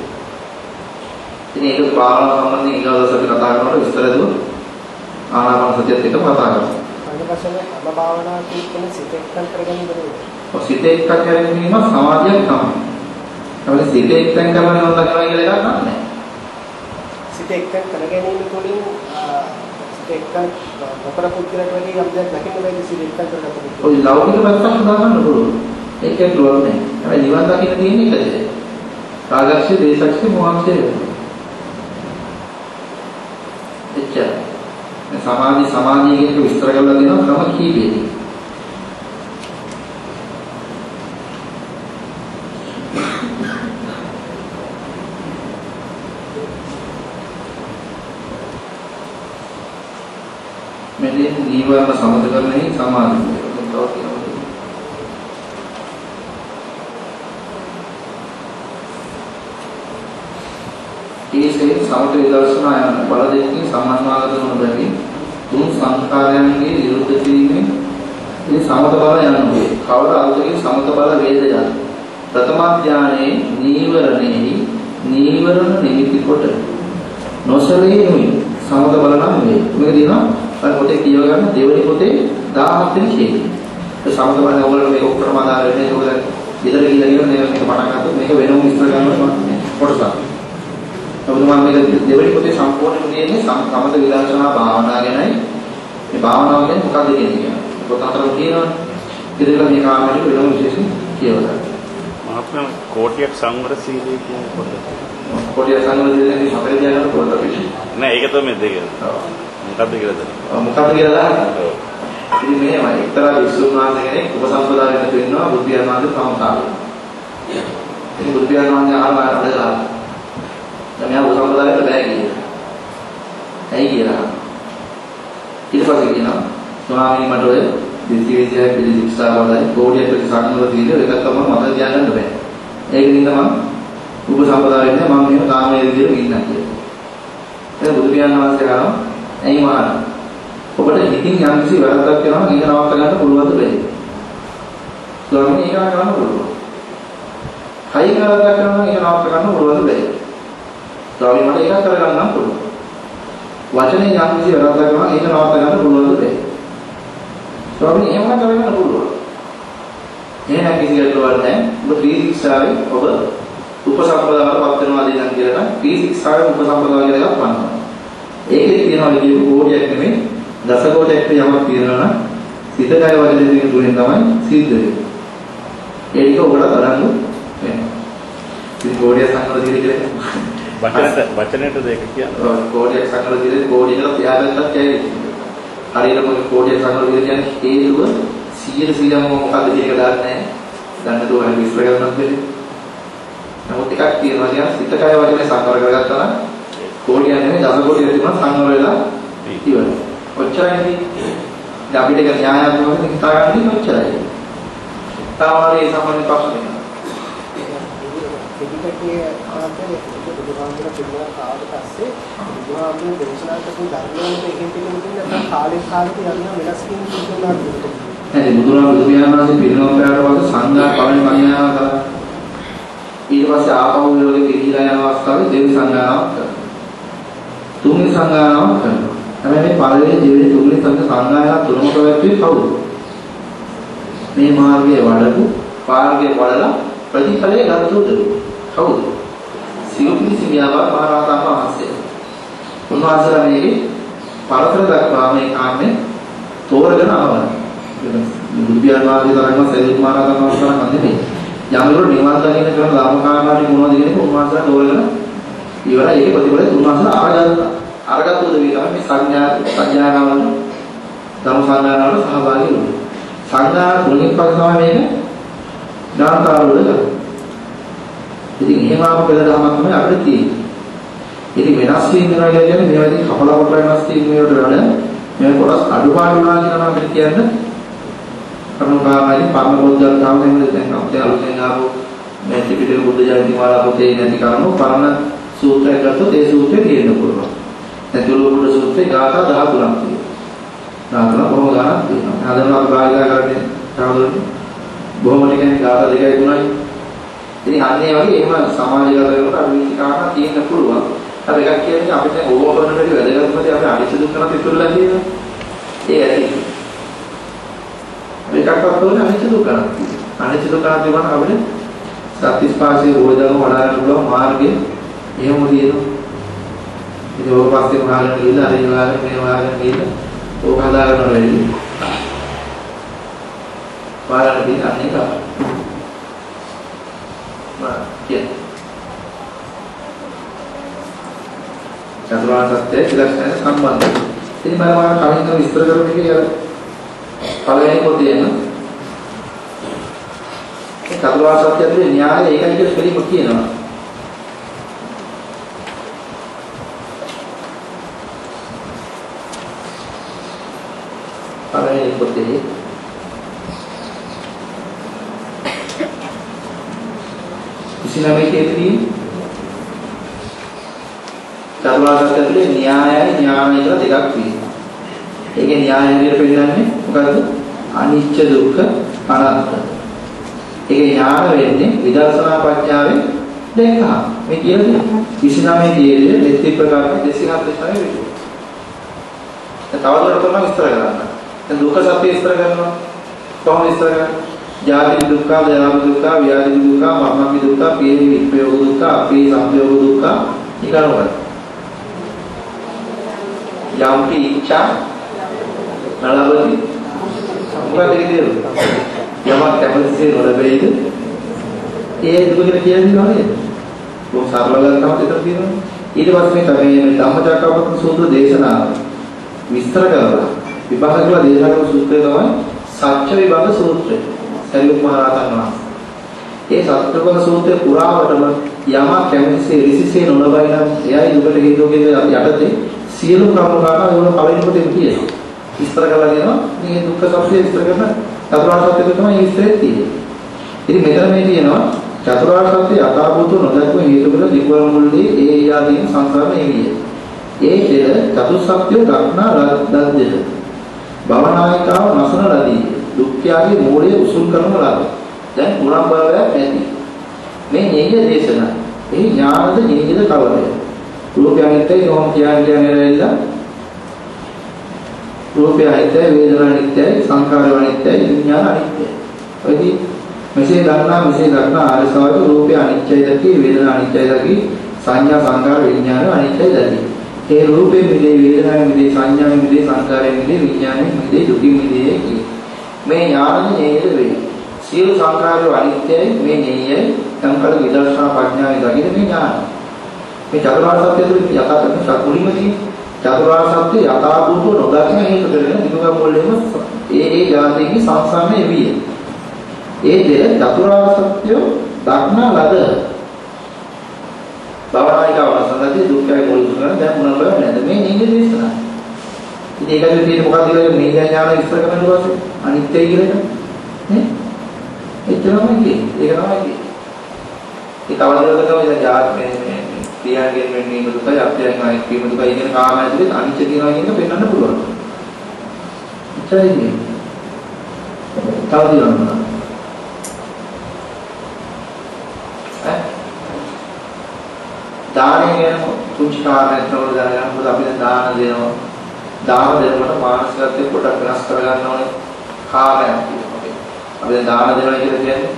ඉතින් ඒක භාවනාව සම්බන්ධයෙන් ඊගොල්ලෝ අපි කතා කරනකොට විස්තර දුන්නොත් ආනාපාන සතියත් එක්ක කතා කරමු. අනිවාර්යයෙන්ම අම භාවනා කියන්නේ සිත එක්කන් කරගන්න බෑ. ඔය සිත එක්ක කරගැනීම සමාධියක් තමයි. අපිට සිත එක්කන් කරනවා කියලා එකක් නැහැ. සිත එක්කන් කරගැනීම තුළින් සිත එක්කන් මොකද පුද්ගලට වගේ යම් දෙයක් දකින්න බැරි සිත එක්කන් කරගන්න. ඔය ලෞකික පැත්තක් උදාහරණ පුළුවන්. ඒකෙන් දුර නැහැ. හැබැයි නිවන් දකින්න තියෙන්නේ එකද? රාගක්ෂේ, දේශක්ෂේ, මොහක්ෂේ. එච්චර. සමාධිය කියන එක විස්තර කරලා දෙනවා ක්‍රම කීපයකින්. මෙලෙස නීවරණ සමත කරන්නේ සමාධිය. ඒසේ සමත විදර්ශනා යන බල දෙකකින් සම්මානවාගත වන බැවින් තුන් සංස්කාරයන්ගේ විරුද්ධ කිරීමෙන් මේ සමත බල යන්නේ. කවර අර්ථයෙන් සමත බල වේදය. ප්‍රථම ඥානයේ නීවරණෙහි නීවරණ නිමිති කොට නොසලී නුයි සමත බල නම් වේ. මේක දිනවා අර පොතේ කියව ගන්න දෙවෙනි පොතේ 17 වෙනි ශේෂය. ඒ සමත බල ඔයගොල්ලෝ මේක ඔක්කොම ආදාර වෙන්නේ ඒකෝද ඉතල ගිහිල්ලා කියන මේක පටන් ගත්තොත් මේක වෙනම විස්තර කරනවා කොටසක්. ඔබතුමා මේක දෙවෙනි පොතේ සම්පූර්ණයෙන් තියෙන්නේ සමත විදර්ශනා භාවනා ගැනයි. මේ භාවනාව කියන්නේ මොකක්ද කියන එක. පොත අතරම තියෙනවා. ඉතින් මේ කාමයට වෙනම විශේෂ කියවලා. මහත්මයා කෝටියක් සංවර සීලය කියන පොත. කොටිය සංවර සීලයෙන් අපේ ධ්‍යාන පොත අපි. නෑ ඒක තමයි දෙක. මොකක්ද කියලා දන්නේ. මොකක්ද කියලා දාන්න. ඉතින් මෙහෙමයි එක්තරා විසුණු වහන්සේ කෙනෙක් උපසම්පදා වෙන්න වෙනවා බුද්ධ ඥානද සමතාවය. ඉතින් බුද්ධ ඥානන්නේ ආරම්භය අදලා. දැන් යා උපසම්පදායට බෑ කියලා. ඇයි කියලා. ඊට පස්සේ කියනවා ස්වාමීනි මට ඔය දිට්ඨි පිළිදික්ෂා වලයි කෝඩියක් සංවර සීලය එකක් තමයි මට තියාගන්න බෑ. ඒක නිසා මම උපසම්පදා වෙන්නේ මම මෙහෙම කාමයේ විදියට ඉන්නා කියලා. ඒක බුදු පියාණන් වහන්සේ කරනවා ඇයි මහාන ඔබට හිතින් යම් කිසි වැරද්දක් කරනවා ඒක නවත්ත ගන්න පුළුවන්ද බැහැ. ස්වාමීනි ඒක කරන්න පුළුවන්. කයි වැරද්දක් කරනවා ඒක නවත්ත ගන්න පුළුවන්ද බැහැ. ස්වාමීනි මට ඒක කරගන්න පුළුවන්. වචනේ යම් කිසි වැරද්දක් කරනවා ඒක නවත්ත ගන්න පුළුවන්ද බැහැ. ස්වාමීනි එහෙම කරගන්න පුළුවන්. එහෙනම් කිසි ගැටලුවක් නැහැ. ඔබ ත්‍රිශික්ෂාවේ ඔබ උපසම්පදාවටපත් වෙනවා දෙන්න කියලා නම් ත්‍රිශික්ෂාවේ උපසම්පදාව කියලා එකක් වන්නවා. ඒකේ තියෙනවා විදිහේ කෝටියක් නෙමෙයි දස කෝටියක් යමක් තියෙනවා නම් සිත කය වගේ දෙකකින් තුලින් තමයි සිද්ධ වෙන්නේ. ඒක ඔබට අරන් වෙනවා. ඉතින් කෝටිය සංකල්ප දිහා වචනයට දෙක කියන්නේ. කෝටිය සංකල්ප දිහා කෝටිය කියලා තියාගත්තත් ඇයි? හරියටම කෝටිය සංකල්ප දිහා කියන්නේ හේතුව 100%ම මොකක්ද කියන එක දන්නේ නැහැ. දන්න දෝ හරි විස්තර කරන්නත් බැහැ. නමුත් එකක් තියෙනවා කියන්නේ සිත කය වගේ සංකල්ප කරගත්තා නම් කෝටිය නෙමෙයි දස කෝටිය තිබුණා සංවර වෙලා ඉවරයි. ඔච්චරයි. දැන් අපිට ඒක න්‍යායාත්මකව හිතා ගන්න ඔච්චරයි. තාමාරේ සම්බන්ධ ප්‍රශ්න නෑ. පිටිකේ ආන්තරේ බුදුහාමුදුර පිළිවෙල කාලෙ පස්සේ බුදුහාමුදුර දේශනා කරපු ධර්මවලට එකෙන් පිළිගන්නේ නැත්නම් කාලෙන් කාලෙට යන වෙනස් කින් කියනවා. නෑ බුදුහාමුදුර පියාණන්සේ පිළිවෙල කරාට පස්සේ සංඝා පළවෙනි මනියාව කරා. ඊට පස්සේ ආපහු වලගේ පිළිහිලා යන අවස්ථාවේ දෙවි සංඝානාවක් කරා. තුන්වෙනි සංඝානාවක් කරනවා. හැබැයි මේ පළවෙනි දෙවෙනි තුන්වෙනි සංඝානාව තුනම පැවැත්වුවේ කවුද? මේ මාර්ගයේ වඩපු පාර්ගයේ වඩලා ප්‍රතිඵලයේ ගත්තොත් කවුද? සියුපිලි සිමියාවා මහරහතන් වහන්සේ. උන්වහන්සේලා මේකේ පරතර දක්වා මේ කාමේ තෝරගෙන ආවා. බුදුපියාණන් වහන්සේ තරම්ම සරියුත් මහරහතන් වහන්සේලා නෙමෙයි. යම්වල නිවන් දකින්න කරන ලාභකාරණාටි මොනවද කියන එක උන්වහන්සේලා තෝරගෙන ඉවරයි. ඒක ප්‍රතිඵලයේ උන්වහන්සේලා අරගත්තොත් මේ සංඥාවල ධර්ම සංඥාවල සහභාගී වෙනවා. සංඥා තුලින් පස්සේ තමයි මේක ඥානකාර වල ගන්න. ඉතින් එහෙම ආපු පෙළදහමක් තමයි අපිට තියෙන්නේ. ඉතින් වෙනස් වීම වෙනවා කියන්නේ මේවාදී කපලා කොට වෙනස් වීම වලට වඩා මේ කොටස් අඩුපාඩු වුණා කියනවා අපිට කියන්න. කරුණාකාරී පරම බෝධියන් තමයි දැන් අපේ අලුතෙන් ආපු මේ ත්‍රිපිටක බුද්ධ ජයන්ති මාලා පොතේ නැති කරුණු පරණ සූත්‍රයක් ගත්තොත් ඒ සූත්‍රය තියෙන්න පුළුවන්. දැන් තුලුකුඩ සූත්‍රේ ගාථා 13ක් තියෙනවා. ගාථා බොහෝ ගානක් තියෙනවා. ආදරව ප්‍රායෝගික කරන්නේ සාමාන්‍යයෙන් බොහොම ටිකෙන් ගාථා 2යි 3යි. ඉතින් අන්නේ වගේ එහෙම සමාජගත වෙනකොට අවිවිධ කාරණා තියෙන්න පුළුවන්. අර එකක් කියන්නේ අපිට ඕවර් කරන වැඩි වැදගත්කම අපි අනිත්‍ය දුක්ඛ පිටුල්ලා තියෙනවා. ඒ ඇති. මේකක්වත් තෝරන අනිත්‍ය දුක්ඛ. අනිත්‍ය දුක්ඛ කියවන අපිට සත්‍තිස්පාසේ රෝධන වඩාගෙන පුළුවන් මාර්ගය එහෙම තියෙනවා. ඉතින් ඔය පස්සේ උනාගෙන ගිහලා අර ඉවාගෙන මේ වාගෙන ගිහලා ඕක හදාගන්න වෙයි. පාරට දී අන්නේ කා. චතුරාර්ය සත්‍ය ඉලක්කන සම්බන්ධයි. ඉතින් මම කලින් විස්තර කරපු එකේ පළවෙනි පොතේම ඒ චතුරාර්ය සත්‍ය ඇතුලේ න්‍යාය ඒකයි කියලා පිළිම කියනවා. පළවෙනි පොතේ ඉස්ලාමයේ චතුරාර්ය සත්‍ය ඇතුලේ න්‍යායයි ඥානයි කියලා දෙකක් තියෙනවා. ඒකේ න්‍යාය විදිහට පෙන්නන්නේ මොකද්ද? අනිච්ච දුක්ඛ අනාත්ම. ඒකේ ඥාන වෙන්නේ විදර්ශනා ප්‍රඥාවෙන් දැක්කහම. මේ කියන්නේ 29 කීයේ දෙති ප්‍රකාරක 246 වෙන්නේ. තවදුරටත් තමයි විස්තර කරන්න. දැන් දුක්ඛ සත්‍ය විස්තර කරනවා. කොහොමද විස්තර කරන්නේ? ජාති දුක්ඛ, ජරා දුක්ඛ, ව්‍යාධි දුක්ඛ, මරණ දුක්ඛ, පීඩි විප්‍රයෝග දුක්ඛ, අපේ සංයෝග දුක්ඛ ඊගානවල. යම්පි ඉච්ඡා නලවති මොකක්ද කියන්නේ? යමක් කැමතිසේ නොලැබෙයිද? ඒ දුක කියලා නේද? කොහොම සරලව ගන්නවද ඒක කියනවා. ඊට පස්සේ තමයි මේ ධම්මචක්කපවත්තන සූත්‍ර දේශනාව විස්තර කරලා විභාග කරලා දේශනා කරන සූත්‍රය තමයි සත්‍ය විභාග සූත්‍රය. සරියුත් මහ රහතන් වහන්සේ. ඒ සත්‍ය විභාග සූත්‍රය පුරාවටම යමක් කැමතිසේ රිසිසේ නොලබයි නම් එයයි දුකට හේතුව කියන යටතේ සියලු කර්මකාරණ වල පළවෙනි කොටේ තියෙනවා. විස්තර කරලා දෙනවා. මේ දුක්ඛ සත්‍ය විස්තර කරන චතුරාර්ය සත්‍ය තමයි විස්තරේ තියෙන්නේ. ඉතින් මෙතන මේ තියෙනවා චතුරාර්ය සත්‍ය යථාභූත නොදක්ව හේතු කර විකෝල මුල්දී ඒ යාදීන් සංසාර නෙවිය. ඒ දෙල චතුස්සත්‍ය දක්නා ලද්දෙද. භවනායිකාව නසන ලදී. දුක්ඛයාගේ මූලය උසුල් කරන ලද. දැන් පුරම් භවයක් නැති. මේ ඤේය දේශනා. ඒ ඥානද ඤේයද කවරය? රූපය අනිත්‍යයි කොහොම කියන්නේ නේද? රූපය අනිත්‍යයි, වේදනා අනිත්‍යයි, සංඛාර අනිත්‍යයි, විඥාන අනිත්‍යයි. ඔයදී මෙසේ දක්නා ආරසාවක රූපය අනිත්‍යයි දැකි, වේදනා අනිත්‍යයි දැකි, සංඥා සංඛාර විඥාන අනිත්‍යයි දැකි. ඒ රූපේ මිදේ, වේදනාවේ මිදේ, සංඥාවේ මිදේ, සංඛාරයේ මිදේ, විඥානයේ මිදේ, දුකින් මිදේ කිය. මේ ඥානෙ ඤේයද වේ. සියලු සංඛාරය අනිත්‍යයි, මේ ඤේයයි, සංකල්ප විදර්ශනා ප්‍රඥාවේ දකින මේ ඥාන. මේ චතුරාර්ය සත්‍ය තුළ යථාර්ථ සත්‍යෙමදී චතුරාර්ය සත්‍ය යථාභූත නොදකින හේතු කරගෙන දිනුගම් වලෙම ඒ ජාතියේ සංසාරයේ විය. ඒ දෙල චතුරාර්ය සත්‍ය දක්නා ලද භවනායිකව සඳහන් දුක්ඛය මොළු කරන දැන් මොනවද නැද මේ නිදි දේශනා. ඉතින් ඒකද තියෙන්නේ මොකක්ද කියලා මේ ඥාන විස්තර කරනවා පස්සේ අනිත්‍යයි කියලා නේ? ඒක තමයි කියන්නේ. ඒක තමයි කියන්නේ. ඒ තවදුරටත් තමයි දැන් ජාත මේ ක්‍රියාවෙන් වෙන්නේ දුකයි අප්‍රයන් ආයිත් වීම දුකයි කියන කාමයන්දී අනිත්‍ය කියනවා කියන එක පෙන්වන්න පුළුවන්. ඉතින් තවදුරටත් දානය ගැන පුංචි කාරණයක් තමයි දැනගන්න. මොකද අපි දැන් දාන දෙනවා. දාන දෙනකොට මානසිකත්වයේ පොඩක් වෙනස් කරගන්න ඕනේ කාරණයක් තියෙනවා. අපි දැන් දාන දෙනවා කියලා කියන්නේ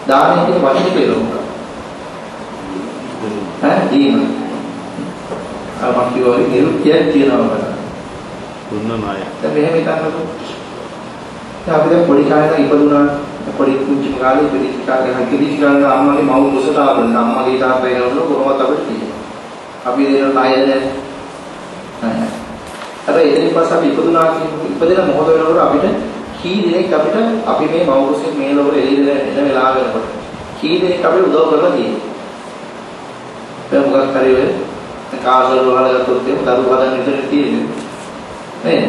දාන කියන වචනේ තේරුම මොකක්ද? දීම. අර මම කියවලු නිරුක්තිය කියනවා බලන්න. දුන්න ණය. දැන් මෙහෙම හිතන්නකෝ. දැන් අපි දැන් පොඩි කාලේ ඉපදුනා පොඩි කුංචි කාලේ ඉපදිච්ච කාලේ හැකිලිච්ච කාලේ අම්මගේ මව් කුසට ආවොත් අම්මගේ තාත්තගේ නෝන කොහොමද අපිට තියෙන්නේ. අපි දෙන ණය දැන් නැහැ. හැබැයි එතනින් පස්සේ අපි ඉපදුනා ඉපදෙන මොහොත වෙනකොට අපිට කී දෙනෙක් අපිට අපි මේ මව් කුසෙන් මේ ලෝකෙ එළියට එන වෙලාව වෙනකොට කී දෙනෙක් අපිට උදව් කරලා තියෙන්නේ. දැන් මොකක් හරි වෙයි කාසල් වල ගත්තොත් එහෙම දරුවෝ හදන්න විතර තියෙන්නේ. නේද?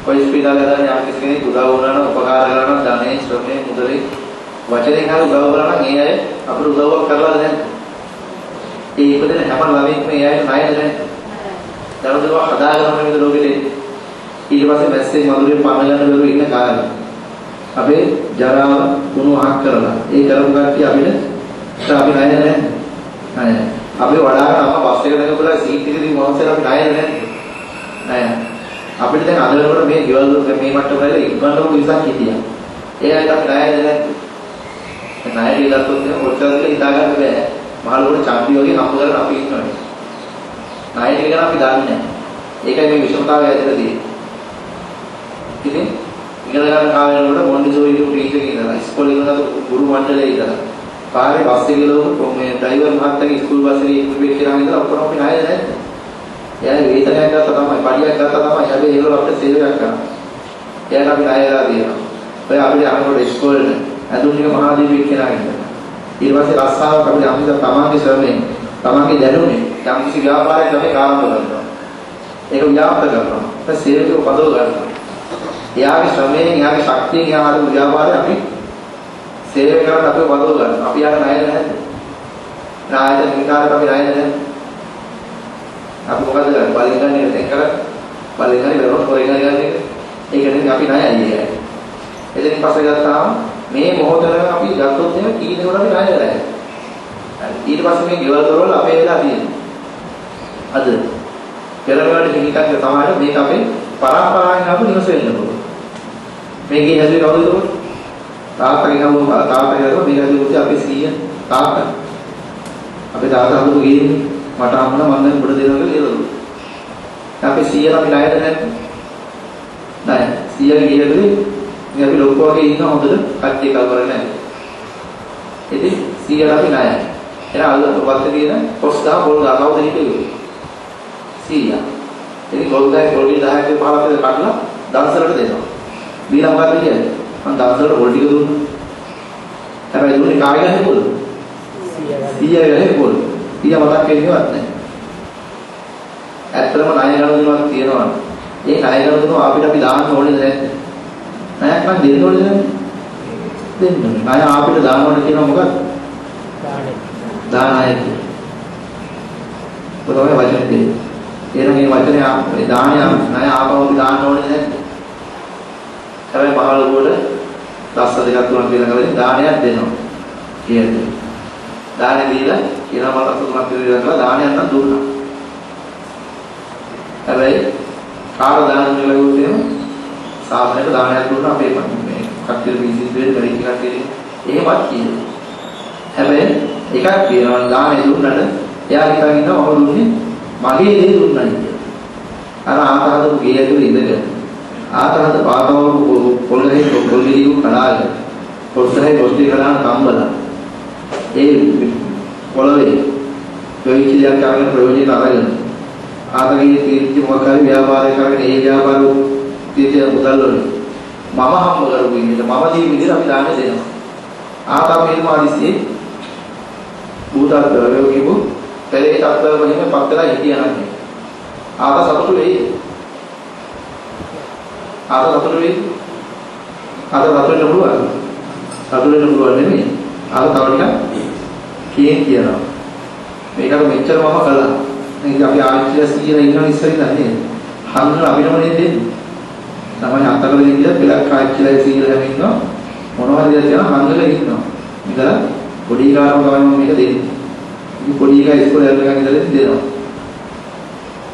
කොයි ස්පීඩාවකද යම් කෙනෙක් උදව් වුණා නම් උපකාර කරනවා නම් ධනෙ ශ්‍රමයේ මුදලේ වචනේ හරි උදව් කරනවා නම් ඒ අය අපිට උදව්වක් කරලාද නැද්ද? ඒ ඉපදෙන හැම ළමෙක්ම ඒ අයට ණයද නැද්ද? දරුවෝ හදාගන්න මේ ලෝකෙට ඊට පස්සේ මැස්සෙන් මధుරයෙන් පමලන දරුවෝ ඉන්න කාලේ අපේ ජරාව වුණු හක් කරලා ඒ කරපු කට්ටිය අපිට අපි ණය නැහැ. ණය. අපි වඩාකට අම්මා බස් එක දැකපුවා සීට් එකේදී මොහොතේ අපි ණය නැහැ. ණය. අපිට දැන් අද වෙනකොට මේ ගෙවල් වල මේ මට්ටම වල ඉක්මනටම විසක් හිටියා. ඒ අයට අපි ණයද නැහැ. ණය දීලාත් ඔතන ඔච්චරද හිතා ගන්න බෑ. මහලුවට චම්පි වගේ හම්බ කරලා අපි ඉන්නවා. ණය ටික ගැන අපි දන්නේ නැහැ. ඒකයි මේ විෂමතාවය ඇතුළත තියෙන්නේ. ඉතින් ඉගෙන ගන්න කාලේ මොන්ටිසෝරි ටීචර් කෙනෙක් ඉස්කෝලේ ඉඳලා ගුරු මණ්ඩලයේ ඉඳලා පාරේ බස් එකේ ගලවපු මේ ඩ්‍රයිවර් මහත්තයාගේ ස්කූල් බස් එකේ ඉක්මනට කියලා ඉඳලා ඔක්කොම අපි ණය නැහැ. එයාගේ වේතනයක් ගත්තා තමයි, පඩියක් ගත්තා තමයි. හැබැයි ඒගොල්ලෝ අපිට සේවයක් කරනවා. එයාට අපි ණයලා දෙනවා. ඔය අපිට අහනකොට ඉස්කෝලේ ඇඳුම් ටික මහාදීපෙක් කියලා ඉන්නවා. ඊට පස්සේ රස්සාවක් අපිට අම්මිට තමන්ගේ ශ්‍රමයෙන්, තමන්ගේ දැනුමේ යම් කිසි ව්‍යාපාරයක් තමයි ආරම්භ කරනවා. ඒක ව්‍යාප්ත කරනවා. ඊට සේවකව පදව ගන්නවා. එයාගේ ශ්‍රමයෙන්, එයාගේ ශක්තියෙන් එයාගේ ව්‍යාපාරය අපි සේවය කරන්න අපිව පදව ගන්නවා. අපි යාට ණය නැහැ. ණයද නිකාරට අපි ණය නැහැ. අපි මොකද කරන්නේ? බලෙන් ගන්න එක දැන් බලෙන් ගන්න බැලුවොත් හොරෙන් ගන්න එක. ඒක නෙමෙයි අපි ණයයි කියන්නේ. එතනින් පස්සේ ගත්තාම මේ මොහොතේ අපි ගත්තොත් එහෙම කී දෙනෙකුට අපි ණය නැහැ. ඊට පස්සේ මේ ගෙවල් දොරවල් අපේ වෙලා තියෙනවා. අද පෙරවලට හිමිකක් තමයි මේක අපේ පරම්පරාවෙන් ආපු නිවස වෙන්න පුළුවන්. මේකේ හැදුවේ කවුද ඒක? තාත්තගේ කවුරු තාත්තගේ කවුරු මේක හැදුවේ අපේ සීය තාත්තා. අපේ තාත්තා හදපු ගේන්නේ මට හම්බුණා මම දැන් උඩ දෙනවා කියලා ඒවලු. අපේ සීයලා අපි ණයද නැද්ද? ණය. සීයගේ ගියකදී ඉතින් අපි ලොක්කෝ වගේ ඉන්න හොඳට කට්ටිය කවර නැහැ. ඉතින් සීයලා අපි ණයයි. එන අල්ල වත්තේ තියෙන පොස් ගහ පොල් ගහ කවුද හිටියේ? සීයා. ඉතින් ගොල් 10ක් 15ක් කඩලා දන්සලට දෙනවා. දීලා මොකද කියන්නේ? මම දන්සලට පොල් ටික දුන්නා. හැබැයි දුන්නේ කාගේ ගහේ පොල්ද? සීයාගේ ගහේ පොල්. සීයා මතක් වෙන්නේවත් නැහැ. ඇත්තටම ණය ගණනුවක් තියෙනවා. ඒ ණය ගණනුව අපිට අපි දාන්න ඕනේද නැද්ද? ණයක් නම් දෙන්න ඕනේද නැද්ද? දෙන්න ඕනේ. ණය අපිට දාන්න ඕනේ කියනවා මොකක්ද? දානය කියන්නේ. පොතේ වචනේ තියෙන්නේ. එහෙනම් මේ වචනේ දානය ණය ආපහු දාන්න ඕනේ නැද්ද? හැබැයි මහලුවට දස්ස දෙකක් තුනක් දෙන කලින් දානයක් දෙනවා. කියන්නේ. දානෙ දීලා කියනවා මම අත තුනක් දෙනවා කියලා දානයක් නම් දුන්නා. හැබැයි කාට දාන කියලා කිව්වොත් සාමාන්‍යයෙන් දානයක් දුන්නා අපේ මේ කට්ටිය විසින් දෙන්න බැරි කට්ටිය එහෙමත් කියනවා. හැබැයි එකක් කියනවා දානෙ දුන්නට එයා හිතන් ඉන්නවා මම දුන්නේ මගේ දේ දුන්නයි කියලා. අර ආතහදපු ගේ ඇතුලේ ඉඳගෙන ආතහද පාතවරු පොල්ලේ කඩාගෙන පොස්තරේ පොස්ටි කඩාන කම්බලා ඒ පොළවේ ප්‍රයෝජනයක් ගන්න ප්‍රයෝජන අරගෙන ආතගේ තීර්ථ මොකක්ද ව්‍යාපාරය කරගෙන ඒ ව්‍යාපාර තීර්ථ මුදල් වලින් මම හම්බ කරපු විදිහට මම දී විදිහට අපි දාන්න දෙනවා. ආතම මේමාදිස්සේ බුදාතරෝ කියපු පෙරේ තත්ත්ව වලින් පත්තලා හිටියනන්නේ. ආත සතුටු වෙයි. ආත සතුටු වෙයි. ආත සතුටු වෙන්න පුළුවන්. සතුටු වෙන්න පුළුවන් නෙමෙයි. ආත තව ටිකක් කියනවා. මේකට මෙච්චර මම කළා. මේක අපි ආච්චිලා සීයලා ඉන්නවා ඉස්සරින් නේද? හම්බුන අපිටම නේද දෙන්නේ. තමයි අතකල ඉඳලා පෙලක් ආච්චිලා සීයලා හැම ඉන්නවා. මොනවද කියලා හංගලා ඉන්නවා. ඉතල පොඩි කාරම ගමන් මේක දෙන්නේ. ඉතින් පොඩි එකා ඉස්කෝලේ යන ගමන් ඉඳලා දෙනවා.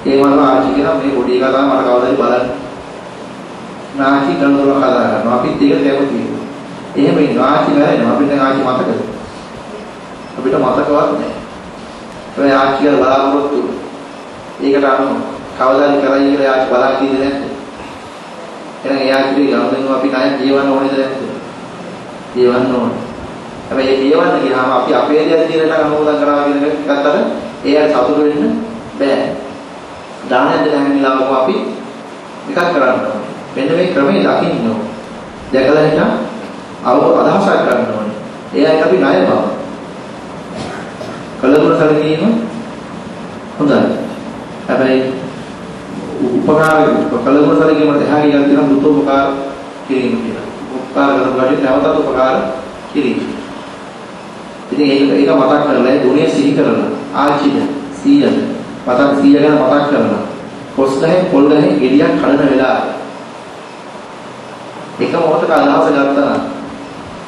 ඒ වගේම ආච්චි කියනවා මේ පොඩි එකා තමයි මට කවදාද බලන්න. නාචි කනදොර කතා කරනවා. අපිත් ඒක කැමතියි. එහෙම ඉන්නවා ආච්චි මැරෙනවා අපිට දැන් ආච්චි මතකද? අපිට මතකවත් නැහැ. ඒ ආච්චි කියලා බලාපොරොත්තු ඒකට අනුව කවදාද කරයි කියලා ආච්චි බලන් කිව්වේ නැද්ද? එහෙනම් ඒ ආච්චිගේ ගනුදෙනුව අපි ණය ජීවන්න ඕනේද නැද්ද? ජීවන්න ඕනේ. හැබැයි ඒ ජීවන්න ගියාම අපි අපේ දේ දිනට අනුමෝදන් කරනවා කියන එක ගත්තට ඒ අය සතුටු වෙන්න බෑ. දානයක් දෙන හැමිලාවම අපි එකක් කරන්න ඕනේ. මෙන්න මේ ක්‍රමයේ දකින්න ඕනේ. දැකලා හිටන් අදහසක් ගන්න ඕනේ. ඒ අයට අපි ණය බව. කලබල සැලකීම හොඳයි. හැබැයි උපකාර කලබල සැලකීමට එහා ගියන් තියෙන දුතෝපකාර කිරීම කියලා. උපකාර කරන කොට නැවතත් උපකාර කිරීම. ඉතින් ඒක මතක් කරලා ඒ ගුණය සිහි කරලා ආචිද 100 මතක් 100 ගැන මතක් කරලා කොස් ගහේ පොල් ගහේ ගෙඩියක් කඩන වෙලාව එක මොහොතක අදහස ගත්තා නම්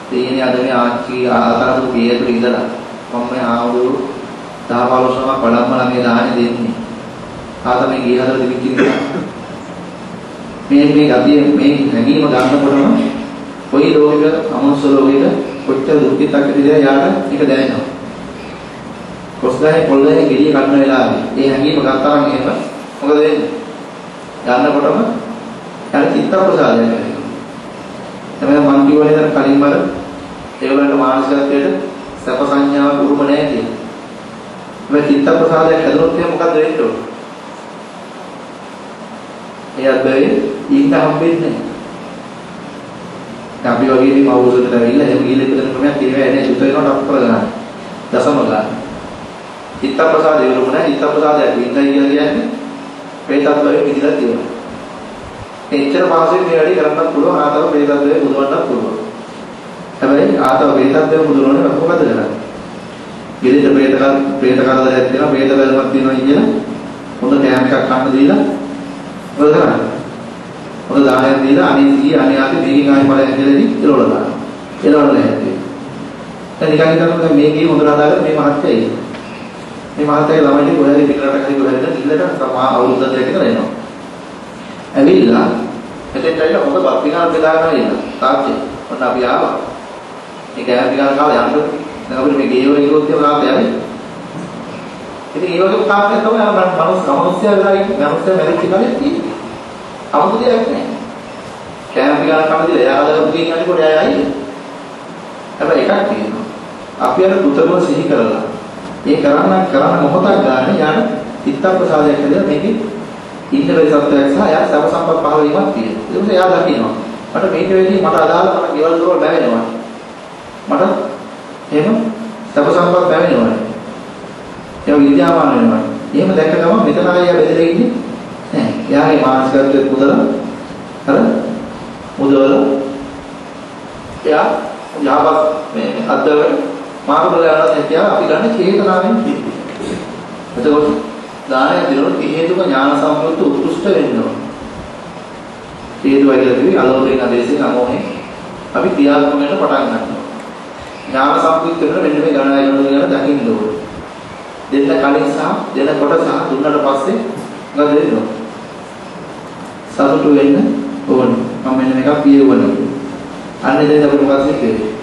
තේිනේ අද මේ ආච්චි ආතරතු පියතුරු ඉඳලා මම මේ ආවුරු 10-15ක් පඩම්ම ළඟේ දාන්නේ දෙන්නේ ආත මේ ගිය හදලා දෙවිච්ච නිසා මේ ගතිය මේ හැඟීම ගන්නකොටම කොයි ලෝකෙක අමනුෂ්‍ය ලෝකෙක කොච්චර දුක්ඛිතක් ඇතිද යාට ඒක දැනෙනවා කොස් ගහේ පොල් ගහේ ගෙඩිය කඩන වෙලාවේ ඒ හැඟීම ගත්තා නම් එහෙම මොකද වෙන්නේ ගන්නකොටම යාට චිත්ත ප්‍රසාදයක් ඇතිවෙනවා තමයි මං කියවනේ දැන් කලින් වල ඒගොල්ලන්ට මානසිකත්වයට සැප සංඥාවක් උරුම නැහැ කියන්නේ. මේ චිත්ත ප්‍රසාදයක් හැදුනොත් එහෙනම් මොකද වෙන්නේ? එයාත් බැරි ඉන්න හම්බෙන්නේ නැහැ. අපි වගේ මේ මවුසකට ඇවිල්ලා එහෙම ගිහලා ඉපදෙන ක්‍රමයක් තියෙනවා එනේ සුත වෙනකොට අප්පල ගන්න. දසම ගන්න. චිත්ත ප්‍රසාදය උරුම නැහැ. චිත්ත ප්‍රසාදයක් ඉන්නයි කියලා කියන්නේ ප්‍රේතත්වයේ විදිහට තියෙනවා. එච්චර පහසුවෙන් මේ වැඩේ කරන්නත් පුළුවන් ආතව ප්‍රේතත්වයේ බුදවන්නත් පුළුවන්. හැබැයි ආතව ප්‍රේතත්වයේ බුදවන්නේ මොකද කරන්නේ? ගෙදර ප්‍රේත කරදරයක් තියෙනවා ප්‍රේත බැලුමක් තියෙනවා කියන හොඳ කෑම එකක් කන්න දීලා මොකද කරන්නේ? හොඳ දානයක් දීලා අනේ අනේ ආති මේකෙන් ආයි බලයක් කියලාදී එළවලා දානවා. එළවලා නැහැ. දැන් නිකන් හිතන්න මේකේ හොඳ හදාගන්න මේ මහත්තයයි. මේ මහත්තයගේ ළමයිට කොහෙද පිටරට හරි කොහෙද ඉල්ලට සමා අවුරුද්දක් දෙකකට එනවා. ඇවිල්ලා මෙතෙන් ඇවිල්ලා හොඳ බත් පිඟාන බෙදාගෙන ඉන්න. තාත්තේ ඔන්න අපි ආවා. මේ කෑම පිඟාන කාලා යන්න. දැන් අපිට මේ ගේවල ගියොත් එහෙම තාත්තේ යන්නේ. ඉතින් ඒ වගේ තාත්තේ තමයි මනුස්සයා වෙලා ඉන්නේ. මනුස්සයා මැරිච්ච කාලේ තියෙන්නේ. අමුතු දෙයක් නෑ. කෑම පිඟාන කන දිලා එයා හදලා පුදින් යනකොට එයා ආයේ. හැබැයි එකක් තියෙනවා. අපි අර පුතගම සිහි කරලා ඒ කරන මොහොතක් ගන්න යාන චිත්ත ප්‍රසාදයක් හැදලා මේකේ ඉන්න බැරි සත්‍යයක් සහ යා සම සම්පත් පහළ වීමක් තියෙනවා. ඒක නිසා යා දකිනවා. මට මේක වෙදී මට අදාළ මට ගෙවල් දොරවල් බැවෙනවා. මට එහෙම සම සම්පත් බැවෙනවා. ඒක විද්‍යාමාන වෙනවා. එහෙම දැක්ක ගමන් මෙතන ආයෙ බෙදලා ඉන්නේ නෑ. යාගේ මානසිකත්වයේ පුදලා අර මුදවල එයා යාපත් මේ අද්දවල මාර්ගවල යනවා කියන්නේ අපි ගන්න චේතනාවෙන් තියෙන්නේ. එතකොට දානය දිනවල හේතුක ඥාන සම්පූර්ණ උත්කෘෂ්ඨ වෙන්න ඕන. හේතු වෛද්‍යදී අලෝකේන දේශේ නමෝනේ අපි ක්‍රියාත්මක වෙන්න පටන් ගන්නවා. ඥාන සම්පූර්ණ වෙන මෙන්න මේ ගණනාය යන දකින්න ඕන. දෙන්න කලින් සහ දෙන කොට සහ දුන්නට පස්සේ මොකද වෙන්නේ? සතුටු වෙන්න ඕන. මම මෙන්න මේක පියවනවා. අන්නේ දැන් අපිට මොකක්ද කියන්නේ?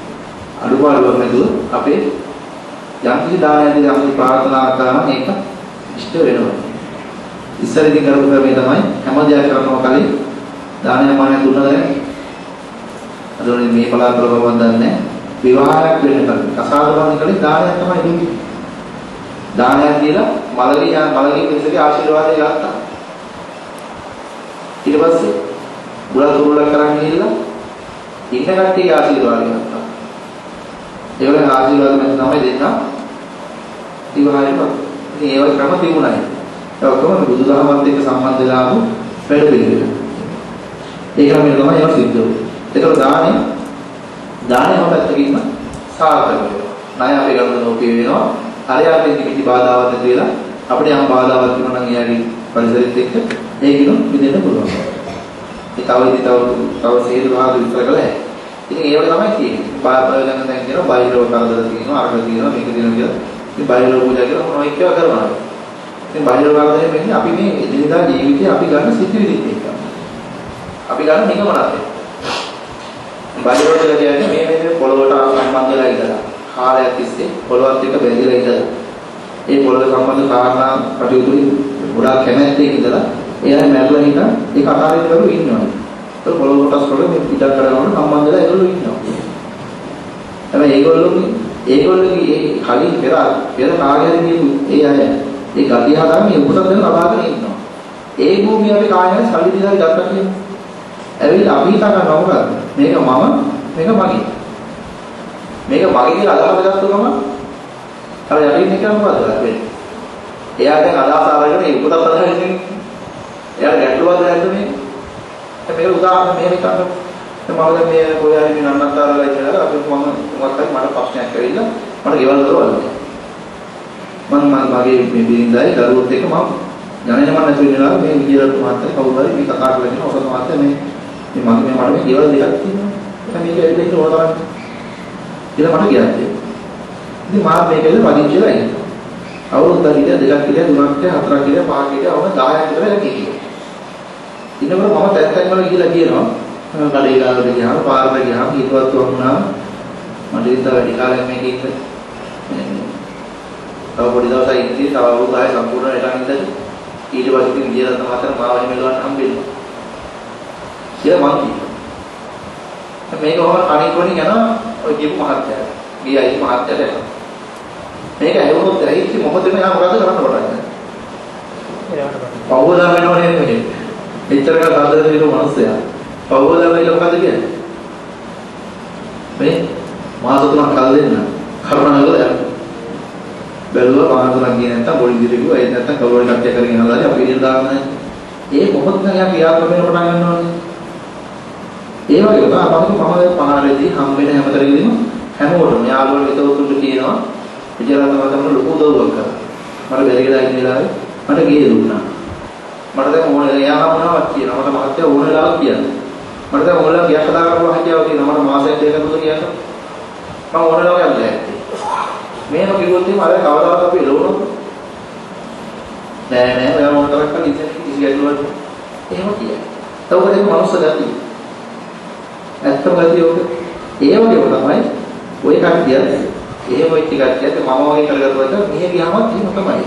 අඩුපාඩුවක් නැතුව අපේ යම් කිසි දානයේදී යම් කිසි ප්‍රාර්ථනා කරනවා මේක ඉෂ්ට වෙනවා. ඉස්සර ඉතින් කරපු ක්‍රමය තමයි හැම දෙයක් කරනවා කලින් දානය මානය දුන්නා දැන් අදෝනේ මේ පලාතල බවන් දන්නේ විවාහයක් වෙන්න කලින් කසාදවන්න කලින් දානයක් තමයි දුන්නේ. දානයක් දීලා මලගේ පිරිසගේ ආශිර්වාදය ගත්තා. ඊට පස්සේ බුලතුරුලක් කරන් ගිහිල්ලා ඉන්න කට්ටියගේ ආශිර්වාදය ගත්තා. ඒවල ආශිර්වාද මත තමයි දෙන්නා විවාහයකට. ඉතින් ඒව ක්‍රම තිබුණා. ඒ ඔක්කොම බුදුදහමත් එක්ක සම්බන්ධ වෙලා ආපු වැඩ පිළිවෙල. ඒ ක්‍රමෙ තමයි ඒවා සිද්ධ වෙන්නේ. ඒකල දානයම පැත්තකින්ම සාර්ථක වෙනවා. ණය අපේ ගන්න නෝපිය වෙනවා. හරියට කිසි බාධාවක් නැති වෙලා අපිට යම් බාධාවක් තිබුණා නම් එයාගේ පරිසරෙත් එක්ක ඒකිනු මිදෙන්න පුළුවන්. ඒ තව සේතු භාග විස්තර කළා. ඉතින් ඒවල තමයි තියෙන්නේ. ප්‍රයෝජන දැන් කියනවා බාහිරව කරදර තියෙනවා අරක තියෙනවා මේක තියෙනවා කියලා. ඉතින් බාහිරව පූජා කරලා මොනවා එක්කව කරනවා. ඉතින් බාහිරව කරදරේ වෙන්නේ අපි මේ එදිනදා ජීවිතේ අපි ගන්න සිතිවිලිත් එක්ක. අපි ගන්න නිගමනත් එක්ක. බාහිරව කියලා කියන්නේ මේ වෙලා ඉඳලා කාලයක් තිස්සේ පොළොවත් එක්ක බැඳිලා ඉඳලා ඒ පොළොව සම්බන්ධ කාරණා කටයුතු ගොඩාක් කැමැත්තෙන් ඉඳලා එයා මැරලා හිටන් ඒක අතාරින්න කරු ඉන්නවා. ඒක පොළොව කොටස් වල මේ පිටක් කරනකොට සම්බන්ධ වෙලා ඒගොල්ලෝ ඉන්නවා. හැබැයි ඒගොල්ලෝගේ කලින් පෙර කාර්යයෙන් කියපු ඒ අය ඒ ගතිය හදාගෙන උපත දෙන ලබාගෙන ඉන්නවා. ඒ භූමිය අපි කායයෙන් සල්ලි දීලා ගත්තා කියන්නේ. ඇවිල්ලා අපි හිතා ගන්නවා මොකද්ද? මේක මම මේක මගේ. මේක මගේ කියලා අදහස ගත්තොම අර යටින් එක මොකද වෙන්නේ? එයා දැන් අදහස අරගෙන මේ උපතත් අදහගෙන ඉන්නේ. එයා ගැටලුවක් දැක්කේ මේක උදාහරණ මෙහෙම එකක්. මම දැන් මේ කොහේ හරි නන්නතරලා ඉඳලා අපි මම මොකක් හරි මට ප්‍රශ්නයක් ඇවිල්ලා මට ගෙවල් දරවන්න. මම මගේ මේ බිරින්දයි දරුවොත් එක්ක මම ජනේන මම නැති වෙනවා මේ විදියට මහත්තයා කවුරු හරි මේ කතා කරගෙන ඉන්න ඔසත මහත්තයා මේ මගේ මට මේ ගෙවල් දෙකක් තියෙනවා. මේක ඇවිල්ලා ඉන්න ඕන තරම් කියලා මට කියන්න තියෙනවා. ඉතින් මම මේකෙද පදිංචිලා ඉන්නවා. අවුරුද්දක් ඉඳලා දෙකක් ඉඳලා තුනක් ඉඳලා හතරක් ඉඳලා පහක් ඉඳලා අවුරුදු 10ක් විතර ඉඳලා ඉන්නකොට මම තැන් වල ගිහලා කියනවා කඩේ ගාවට ගියාම පාරට ගියාම හිතවත් වුණා මට ඉතින් වැඩි කාලයක් මේක ඉන්න තව පොඩි දවසක් ඉඳී තව අවුරුදු 10 සම්පූර්ණ එකට ඉඳලා ඊට පස්සේ ඉතින් විජේරත්න මහත්තයා මාව එහෙමලවත් හම්බෙන්නේ කියලා මම කිව්වා මේක ඔහම කණින් කොණින් යනවා ඔය කියපු මහත්තයා ගියයි මහත්තයාට එනවා මේක ඇහුවොත් ඇහිච්ච මොකදම යා මොකද කරන්න පටන් ගන්නවා පවෝදා වෙනවනේ මේ එච්චරක සාදර දෙන මිනිස්සයා පවෝදා වෙයි මොකද කියන්නේ මේ මාස තුනක් කල් දෙන්න කරුණාකරලා යන්න බැලුවා මාස තුනක් ගියේ නැත්තම් පොඩි දිරිගුවා ඒ නැත්තම් කවුරු හරි කට්ටිය කරගෙන යනවා අපි ඉතින් දාන්නේ ඒ මොහොතක් යා ක්‍රියාත්මක වෙන පටන් ගන්නවානේ ඒ වගේ තමයි මම පහරේදී හම් වෙන හැමතරෙදීම හැමෝටම යාළුවෝ හිතවතුන්ට කියනවා විජයරත්න මහත්තයා ලොකු උදව්වක් කරා මට බැරි කියලා ඉන්න වෙලාවේ මට ගේ දුන්නා මට දැන් ඕනේ එයා මොනවද කියනවා මට මහත්තයා ඕන වෙලාවක කියන්නේ මට දැන් ඕනලා කියක් කතා කරපුවා හිතියව කියනවා මට මාසෙක දෙකක් දුන්නා කියනවා මම ඕන වෙලාවක යන්නේ නැහැ මේක කිව්වොත් එහෙනම් අර කවදාවත් අපි එළවුණොත් නෑ ඔයා මොන තරක් කරලා ඉතින් කිසි ගැටලුවක් එහෙම කියයි තවකද ඒක මනුස්ස ගතිය ඇත්තම ගතිය ඔක ඒ වගේම තමයි ඔය කට්ටිය එහෙම වෙච්ච කට්ටියත් මම වගේ කරගත්තොත් මෙහෙ ගියාම එහෙම තමයි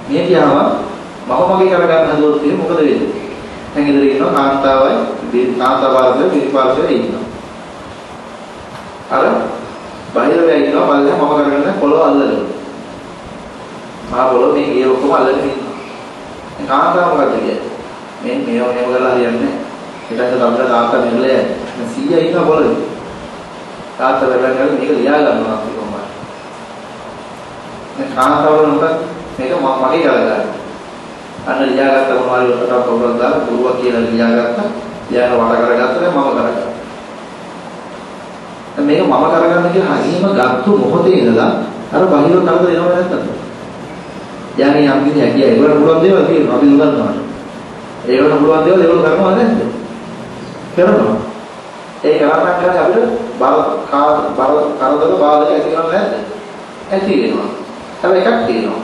මෙහෙ ගියාම මම මගේ කරගන්න හදුවොත් එහෙනම් මොකද වෙන්නේ දැන් ඉදිරිය ඉන්නවා කාන්තාවයි කාන්තාවාරේ පිළිපාර්ශ්වයේ ඉන්නවා අර බාහිර වෙයිනවා බලලා මම කරගන්න පොළොව අල්ලලා මහා පොළොව මේ ගේ ඔක්කොම අල්ලගෙන ඉන්නවා කාන්තාව මොකද කියන්නේ මේ මේව මේව කරලා හරියන්නේ නැහැ ඊට පස්සේ තාත්තා මෙල්ලේ යන්නේ 100 ඉන්න පොළොවේ තාත්තා වෙලගෙන මේක ලියා ගන්නවා අපි කොහොමද මේ කාන්තාවල මොකද මේක මගේ කරගන්න අන්න ලියාගත්ත මොනවාරි උඩට පොරොක් දාලා පුරුවක් කියලා ලියාගත්තා ලියාන වට කරගත්තා මම කරගත්තා මේක මම කරගන්න කියලා හරීම ගත්තු මොහොතේ ඉඳලා අර බාහිර කරදර එනව නැත්තද? යන්නේ යම් කිසි හැකියාව ඒකට පුළුවන් දේවල් තියෙනවා අපි උගන්වනවා. ඒකට පුළුවන් දේවල් ඒගොල්ලෝ කරනවා නැද්ද? කරනවා. ඒ කරාට කරලා අපිට කරදර බාධක ඇති කරන්නේ නැද්ද? ඇති වෙනවා. හැබැයි එකක් තියෙනවා.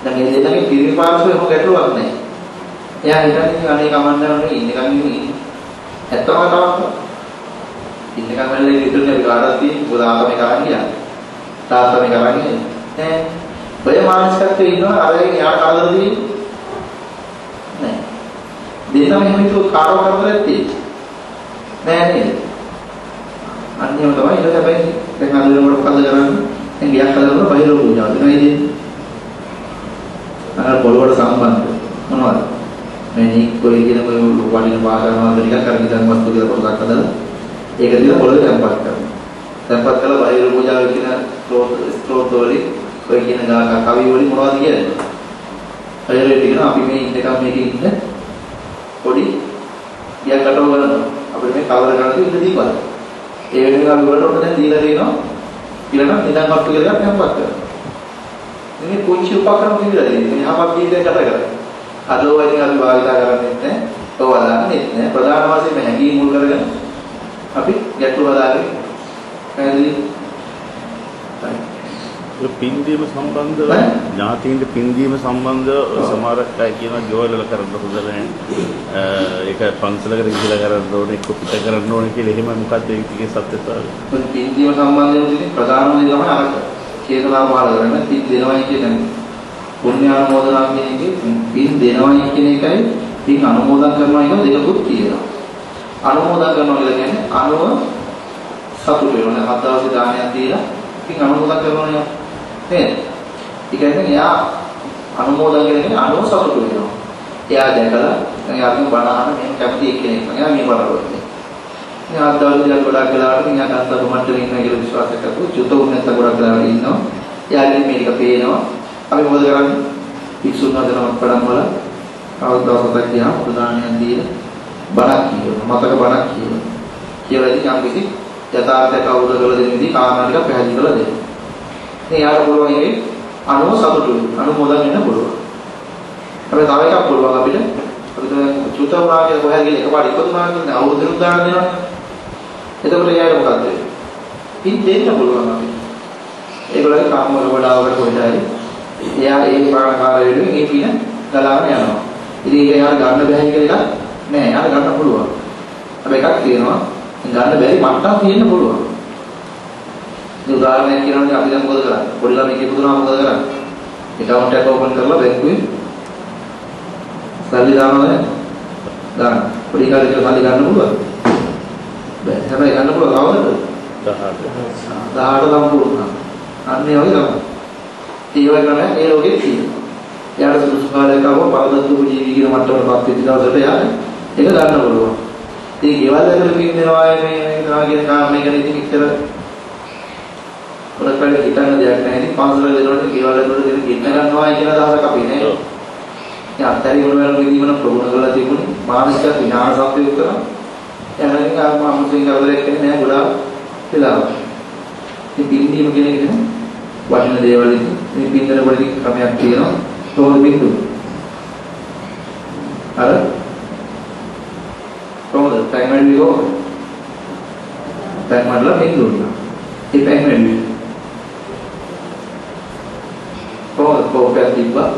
දැන් මේ දෙන්නගේ පිරිපාර්ශ්වයේ මොකද ගැටලුවක් නැහැ. එයා හිතන්නේ අනේ කමන්නේ නැහැ ඉන්නකම් ඉන්නේ. ඇත්තම තමයි. ඉන්නකම් වෙලේ විතරනේ අපි කාටවත් තියෙන්නේ පොදාම මේ කරන්නේ කියන්නේ. තාත්තා මේ කරන්නේ ඈ ඔය මානසිකත්වයේ ඉන්නවා අරගෙන යාට කරදර දෙන්නේ නෑ. දෙන්නම එහෙම හිතුව කාටව කරදරයක් තියෙන්නේ නෑ නේද? අන්නේම තමයි ඊට හැබැයි දැන් අඳුරේ මොකක්ද කරන්නේ? දැන් ගියක් හදනකොට බහිර පූජාව දෙනවා ඉතින්. අර පොළොවට සම්බන්ධ මොනවද? මේ නික්කොයි කියන ඔය වටින පාඩම වල ටිකක් අරගෙන ඉඳන් වස්තු කියලා පොතක් හදලා ඒක දිහා පොළොවේ තැම්පත් කරනවා. තැම්පත් කළා බාහිර පූජාව කියන ස්ත්‍රෝත වලින් ඔය කියන කවි වලින් මොනවද කියන්නේ? බාහිර ටිකන අපි මේ ඉන්නකම් මේකේ ඉන්න පොඩි ගියක් කටව ගන්නවා. අපිට මේ කවර කරන්නේ ඉන්න දීපල. ඒ වෙනුවෙන් අපි වලට උඩ දැන් දීලා දෙනවා. ඊළඟට නිදන් වස්තු කියලා තැම්පත් කරනවා. මේ කුංචි උපකරණ දීලා දෙන්නේ. මේ හපක් දීලා කට කරලා. අද ඔය ඉතින් අපි භාවිතා කරන්නේ නැහැ. ඔය වදාන්නේ නැහැ. ප්‍රධාන වශයෙන් මේ හැඟීම් මුල් කරගෙන අපි ගැටලුව දාගෙන පැහැදිලි පින්දීම සම්බන්ධව ඥාතීන්ට පින්දීම සම්බන්ධව සමහරක් අය කියනවා ජෝයල් වල කරන්න හොඳ නැහැ. ඒක පන්සලකට ගිහිලා කරන්න ඕනේ, එක්ක පිට කරන්න ඕනේ කියලා. එහෙම මොකද්ද ඒකේ සත්‍යතාවය? පින්දීම සම්බන්ධයෙන් තියෙන ප්‍රධානම දේ තමයි අරක. චේතනා පහළ කරන්න පින් දෙනවයි කියන්නේ. පුණ්‍ය අනුමෝදනා කියන එකේ පින් දෙනවයි කියන එකයි පින් අනුමෝදන් කරනවා කියන දෙකකුත් තියෙනවා. අනුමෝදන් කරනවා කියලා කියන්නේ අනුව සතුට වෙනවා. හත් දවසේ දානයක් දීලා පින් අනුමෝදන් කරනවා නේද? නේද? ඒ කියන්නේ එයා අනුමෝදන් කියන්නේ අනුව සතුට වෙනවා. එයා දැකලා දැන් යාකින් බණ අහන මේ කැමති එක්කෙනෙක්. එයා මේ බණ කරන්නේ. ඉතින් හත් දවසේ ගොඩක් වෙලාවට ඉන්න ගන්තර මණ්ඩලේ ඉන්න කියලා විශ්වාසයක් කරපු චුතෝ නැත්නම් ගොඩක් වෙලාවට ඉන්නවා. එයාගෙන් මේක පේනවා. අපි මොකද කරන්නේ? වික්ෂුන් හදනවත් පඩම් වල අවුරුද්දක් ගියාම ප්‍රධානයන් දීලා බණක් කියනවා. මතක බණක් කියනවා. කියලා ඉතින් අපි කිසි යථාර්ථයක් අවබෝධ කරලා දෙන විදිහ කාරණා ටික පැහැදිලි කරලා දෙනවා. ඉතින් යාට පුළුවන් ඉන්නේ අනුව සතුටු අනුමෝදන් වෙන්න පුළුවන්. අපි තව එකක් පුළුවන් අපිට චුතවරා කියලා කොහෙද ගිහලා එකපාර ඉපදුනා කියන්නේ අවුරුද්දක් දාන්න දෙනවා. එතකොට එයාට මොකද වෙන්නේ? පින් දෙන්න පුළුවන් අපිට. ඒගොල්ලෝ කාම වල වඩාවකට කොහෙද හරි එයා ඒ ප්‍රාණකාරය වෙනුවෙන් ඒ පින ගලාගෙන යනවා. ඉතින් ඒක යාර ගන්න බැහැ කියලා එකක් නෑ. යාර ගන්න පුළුවන්. හැබැයි එකක් තියෙනවා ගන්න බැරි මට්ටම් තියෙන්න පුළුවන්. ඒ උදාහරණයක් කියනවානේ අපි දැන් මොකද කරන්නේ? පොඩි ළමයි ඉපදුනා මොකද කරන්නේ? account එක open කරලා බැංකුවේ සල්ලි දානවා දාන්න. පොඩි කාලේ කියලා සල්ලි ගන්න පුළුවන්. බෑ. හැබැයි ගන්න පුළුවන් කවදද? 18 සම්පූර්ණ. අන්න ඒ වගේ තමයි. ඒ වගේ තමයි ඒ ලෝකෙත් තියෙනවා. යාට සුසු කාලයක ආවම පරදත්තු ජීවි කියන මට්ටමකට පත් වෙච්ච දවසට යාට ඒක ගන්න පුළුවන්. ඒ ගෙවල් ඇතුළේ පින් දෙනවා මේ නාගෙන කාමයේ ගැන ඉතින් ඉතල පොරකල හිතන්න දෙයක් නැහැ. ඉතින් පන්සල දෙනකොට ගෙවල් ඇතුළේ දෙන ගින්න ගන්නවා කියන අදහසක් අපි නෑ. ඒ අත්හැරි වල වල විදිහම ප්‍රගුණ කරලා තිබුණේ මානසික විඥාන සම්ප්‍රයුක්ත කරා. එනනින් ආවම අමුතුවෙන් කරදරයක් වෙන්නේ නැහැ ගොඩාක් වෙලාවට. ඉතින් පින්දීම කියන එක වටින දේවල් ඉතින් මේ පින්දර පොඩි ක්‍රමයක් තියෙනවා. තෝර බින්දු. අර කොහොමද පැන්වැඩි ගෝ පැන්වැඩිලා බින්දු උනා. ඒ පැන්වැඩි කොහොමද කෝපයක් තිබ්බා.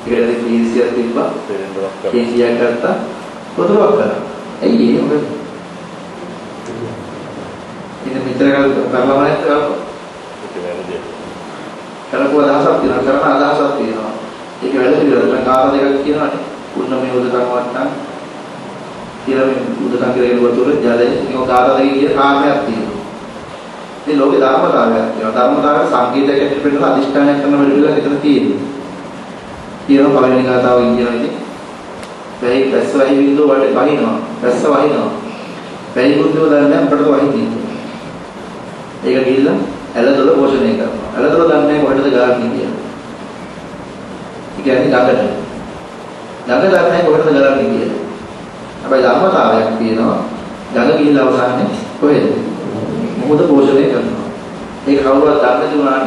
ඒකට කීසියක් තිබ්බා. කීසියක් ගත්තා. පොදුවක් කරා. ඇයි ඒ මොකද? ඉතින් මෙතන කරලා නැහැ කරපුව අදහසක් තියෙනවා කරන අදහසක් තියෙනවා. ඒක වැඩ පිළිවෙලක් කාරණා දෙකක් කියනවානේ. කුණ මේ උදකම් වට්ටම් කියලා මේ උදකම් කියලා කියන වතුර ජලයේ මේක කාරණා දෙකේ කියන කාරණයක් තියෙනවා. මේ ලෝකේ ධර්මතාවයක් තියෙනවා. ධර්මතාවය සංකේතයක් ඇතුළත වෙන අදිෂ්ඨානයක් කරන වැඩ පිළිවෙලක් එතන තියෙනවා. කියන පළවෙනි කතාව කියනවා ඉතින් වැහි පැස්ස වැහි බින්දුව වලට වහිනවා. පැස්ස වහිනවා. වැහි බින්දුව දැන් අපිට වහින්නේ. ඒක ගිහිල්ලා ඇලදොල පෝෂණය කරනවා. ඇලදොල දන්නේ කොහෙටද ගලන්නේ කියලා. ඒ කියන්නේ ගඟට. ගඟ දන්නේ කොහෙටද ගලන්නේ කියලා. හැබැයි ධර්මතාවයක් තියෙනවා. ගඟ ගිහිල්ලා අවසානයේ කොහෙද? මොහොත පෝෂණය කරනවා. ඒක කවුරුවත් දන්නේ නැතුණාට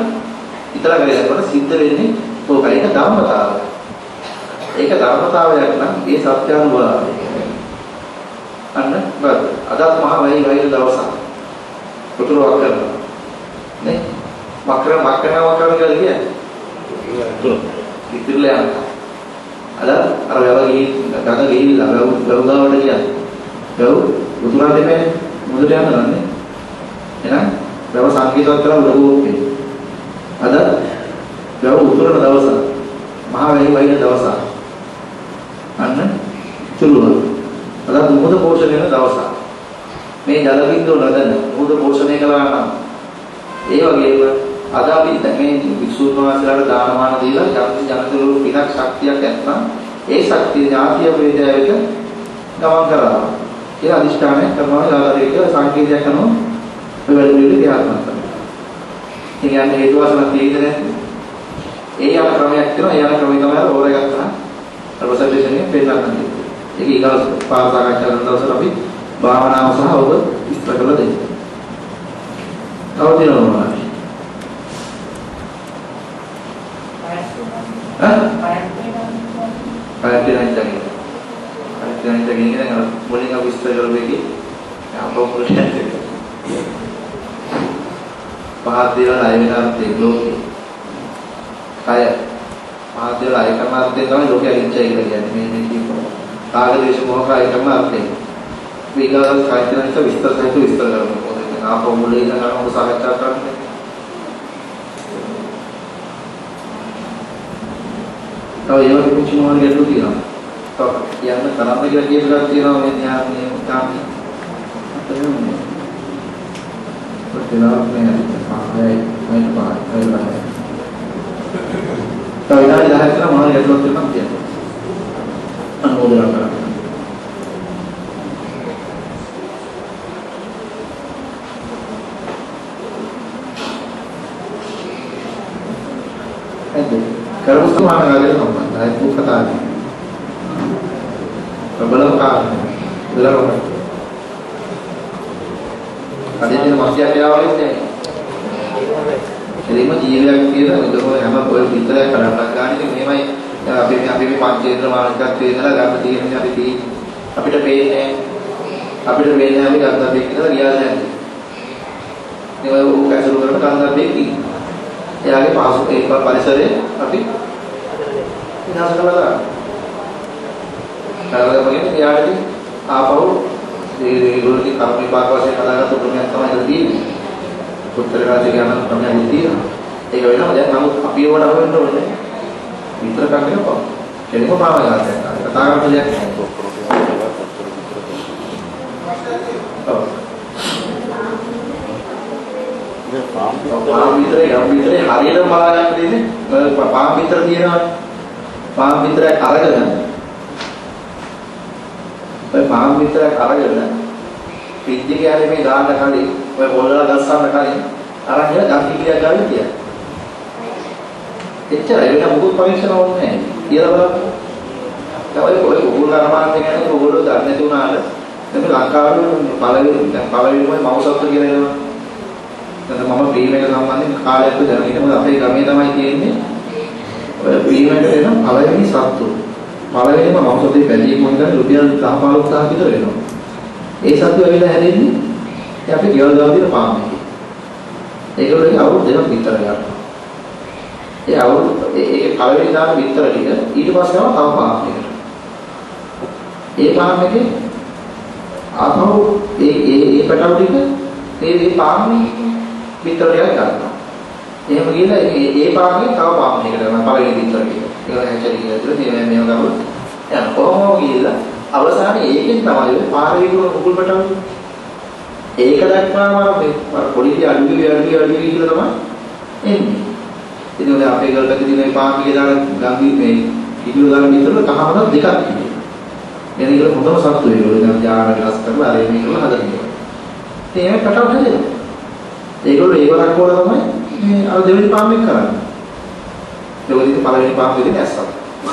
ඉතලා කරේකට සිද්ධ වෙන්නේ ඕකයි. ඒක ධර්මතාවය. ඒක ධර්මතාවයක් නම් ඒ සත්‍යානුභවය. අන්න බද. අදත් මහ වෙයි වෙයි දවසක්. පුතුරවක් කරනවා. නේ වක්‍ර කියලා කියන්නේ ඉතිරිලා යනවා. අර වැව ගඟ ගිහිල්ලා ගවුගාවට කියන්නේ ගව් උතුරා දෙන්නේ මුදට යනවානේ. එහෙනම් වැව සංකේතවත් කරලා උඩගෝපේ. අද වැව උතුරන දවස මහා වෙයි වයින් දවස. අන්න චුල්ලුව. අද මුහුද පෝෂණය වෙන දවස. මේ ජල බින්දුව නදන මුහුද පෝෂණය කළා නම් ඒ වගේම අද අපි මේ වික්ෂුන් වහන්සේලාට දානමාන දීලා ජාති ජනතුරු පිනක් ශක්තියක් නැත්නම් ඒ ශක්තිය ඥාතිය වේදයට ගමන් කරනවා. ඒ අදිෂ්ඨානය කරනවා යාලරේක සංකේතයක් කරනවා මේ වැඩ පිළිවෙල ක්‍රියාත්මක කරනවා. ඒ කියන්නේ හේතු වශයෙන් තියෙන්නේ නැත්නම් ඒ යන ක්‍රමයක් තියෙනවා. ඒ යන ක්‍රමය තමයි ඕරගත්තා. ප්‍රොසෙසේෂන් එක පෙන්නන්නේ. ඒක ඊගොල්ලෝ පාරසාකච්ඡා කරන දවසට අපි භාවනාව සහ ඔබ විස්තර කරලා දෙන්න. අවදිනවා. Ayat ini kan boleh nggak bisa kalau begini? Apa boleh? Perhatian ayat nanti belum. ඉඳලා එකම අර්ථයෙන් තමයි ලෝකයේ අනිත්‍යය කියලා කියන්නේ. මේ කියනවා. කාගදේශ මොහක එකම අර්ථයෙන්. විගාල කායිකනික විස්තර කරනවා. මොකද ආපෝ මුලින් ගන්න උස සාකච්ඡා කරන්නේ. තව ඒවා කිසි මොනවා ගැටලු තියෙනවා. තව කියන්න තරම් කියලා කියපුවක් තියෙනවා මේ ඥානයේ උදාහරණ. Pertinaaf में है मैं बात कर रहा है तो इधर इधर है ना हमारे लोग के नाम क्या अनुमोदन करा ऐसे कर्म समाना गाले संबंध है वो कथा है प्रबलम का उधर අදින්න මාසියක් යාවලුත් නැහැ. එදිම ජීවිතයක් කියලා උදේ හැම පොල් විතරක් කරලා ගන්න ඉතින් මෙහෙමයි අපි මේ පංචේන්ද්‍ර මානසිකත්වයේ ඉඳලා ගන්න තියෙන්නේ අපිට පේන්නේ අපි ගන්න දෙයක් කියලා ගියා නැහැ. මේ ඔය කැසරු කරන ගන්න දෙයක් තියෙනවා. එයාගේ පාසු ඒ පරිසරයේ අපි විනාශ කරලා දානවා. කරලා බලන්න එයාට ආපහු ඒ ගොල්ලෝගේ කර්ම විපාක වශයෙන් හදාගත්ත ක්‍රමයක් තමයි ඒක තියෙන්නේ. උත්තර රාජ්‍ය ගමන ක්‍රමයක් තියෙනවා. ඒක වෙනවා දැන් නමුත් අපි ඒවට අහුවෙන්න ඕනේ. විතර කන්නේ කෙනෙක්ම පාව ගන්නවා. කතා කරන දෙයක් නෑ. ඔව්. මේ පාම් විතරේ හරියටම බලා ගන්න දෙන්නේ. පාම් විතර තියෙනවානේ. පාම් විතරක් අරගෙන ඔය පාම් විතරක් අරගෙන පිටික යන්නේ මේ දාන්න කලින් ඔය පොල්වල ගස්සන්න කලින් අරන් ගිහලා ගම් කිලියක් ගාවින් තියන්න. එච්චරයි වෙන මොකුත් පරීක්ෂණ ඕනේ නැහැ. කියලා බලන්න. තමයි ඔය උගුල් කර්මාන්තේ ගැන ඔයගොල්ලෝ දන්නේ නැති වුණාට දැන් ලංකාවේ පළවෙනිම මවුසත්තු කියලා එනවා. දැන් මම ප්‍රීමේක සම්බන්ධයෙන් කාලයක් දැනගෙන ඉතින් අපේ ගමේ තමයි තියෙන්නේ. ඔය ප්‍රීමේක එන පළවෙනි සත්තු. පළවෙනිම මවුසත්තුේ බැඳී මොකද රුපියල් 10-15000 විතර වෙනවා. ඒ සත්තු ඇවිල්ලා හැදෙන්නේ ඒ අපේ ගෙවල් ගාව තියෙන පාම් එකේ. ඒගොල්ලෝගේ අවුරුදු දෙකක් විතර යනවා. ඒ අවුරුදු ඒකේ පළවෙනි දාන විතර ටික ඊට පස්සේ ආව තව පාම් එකකට. ඒ පාම් එකේ ආපහු ඒ පැටව ටික ඒ පාම් විතර ටික ගන්නවා. එහෙම ගිහලා ඒ පාම් එකේ තව පාම් එකකට යනවා පළවෙනි විතර ටික. ඒක හැචරි කියලා ඉතින් මේව ගමු. යන කොහොමද ගිහලා අවසානයේ ඒකෙන් තමයි පාරේ විකුණු කුකුල් පැටව. ඒක දක්වාම මේ පොඩි අඩුවි කියලා තමයි එන්නේ. ඉතින් ඔය අපේ ගල්පැති දිනේ පාම්පියේ දාන ගම්බි මේ කිලෝ දාන විතර කහමද දෙකක් තියෙනවා. එන එක හොඳම සත්තු ඒගොල්ලෝ දැන් යාන ක්ලාස් කරලා අර මේක හදන්නේ. ඉතින් ඒක පැටව හැදෙනවා. ඒගොල්ලෝ ඒවලක් වල තමයි මේ අර දෙවෙනි පාම් එක කරන්නේ. ඒගොල්ලෝ පළවෙනි පාම් එකේ ඇස්සක්.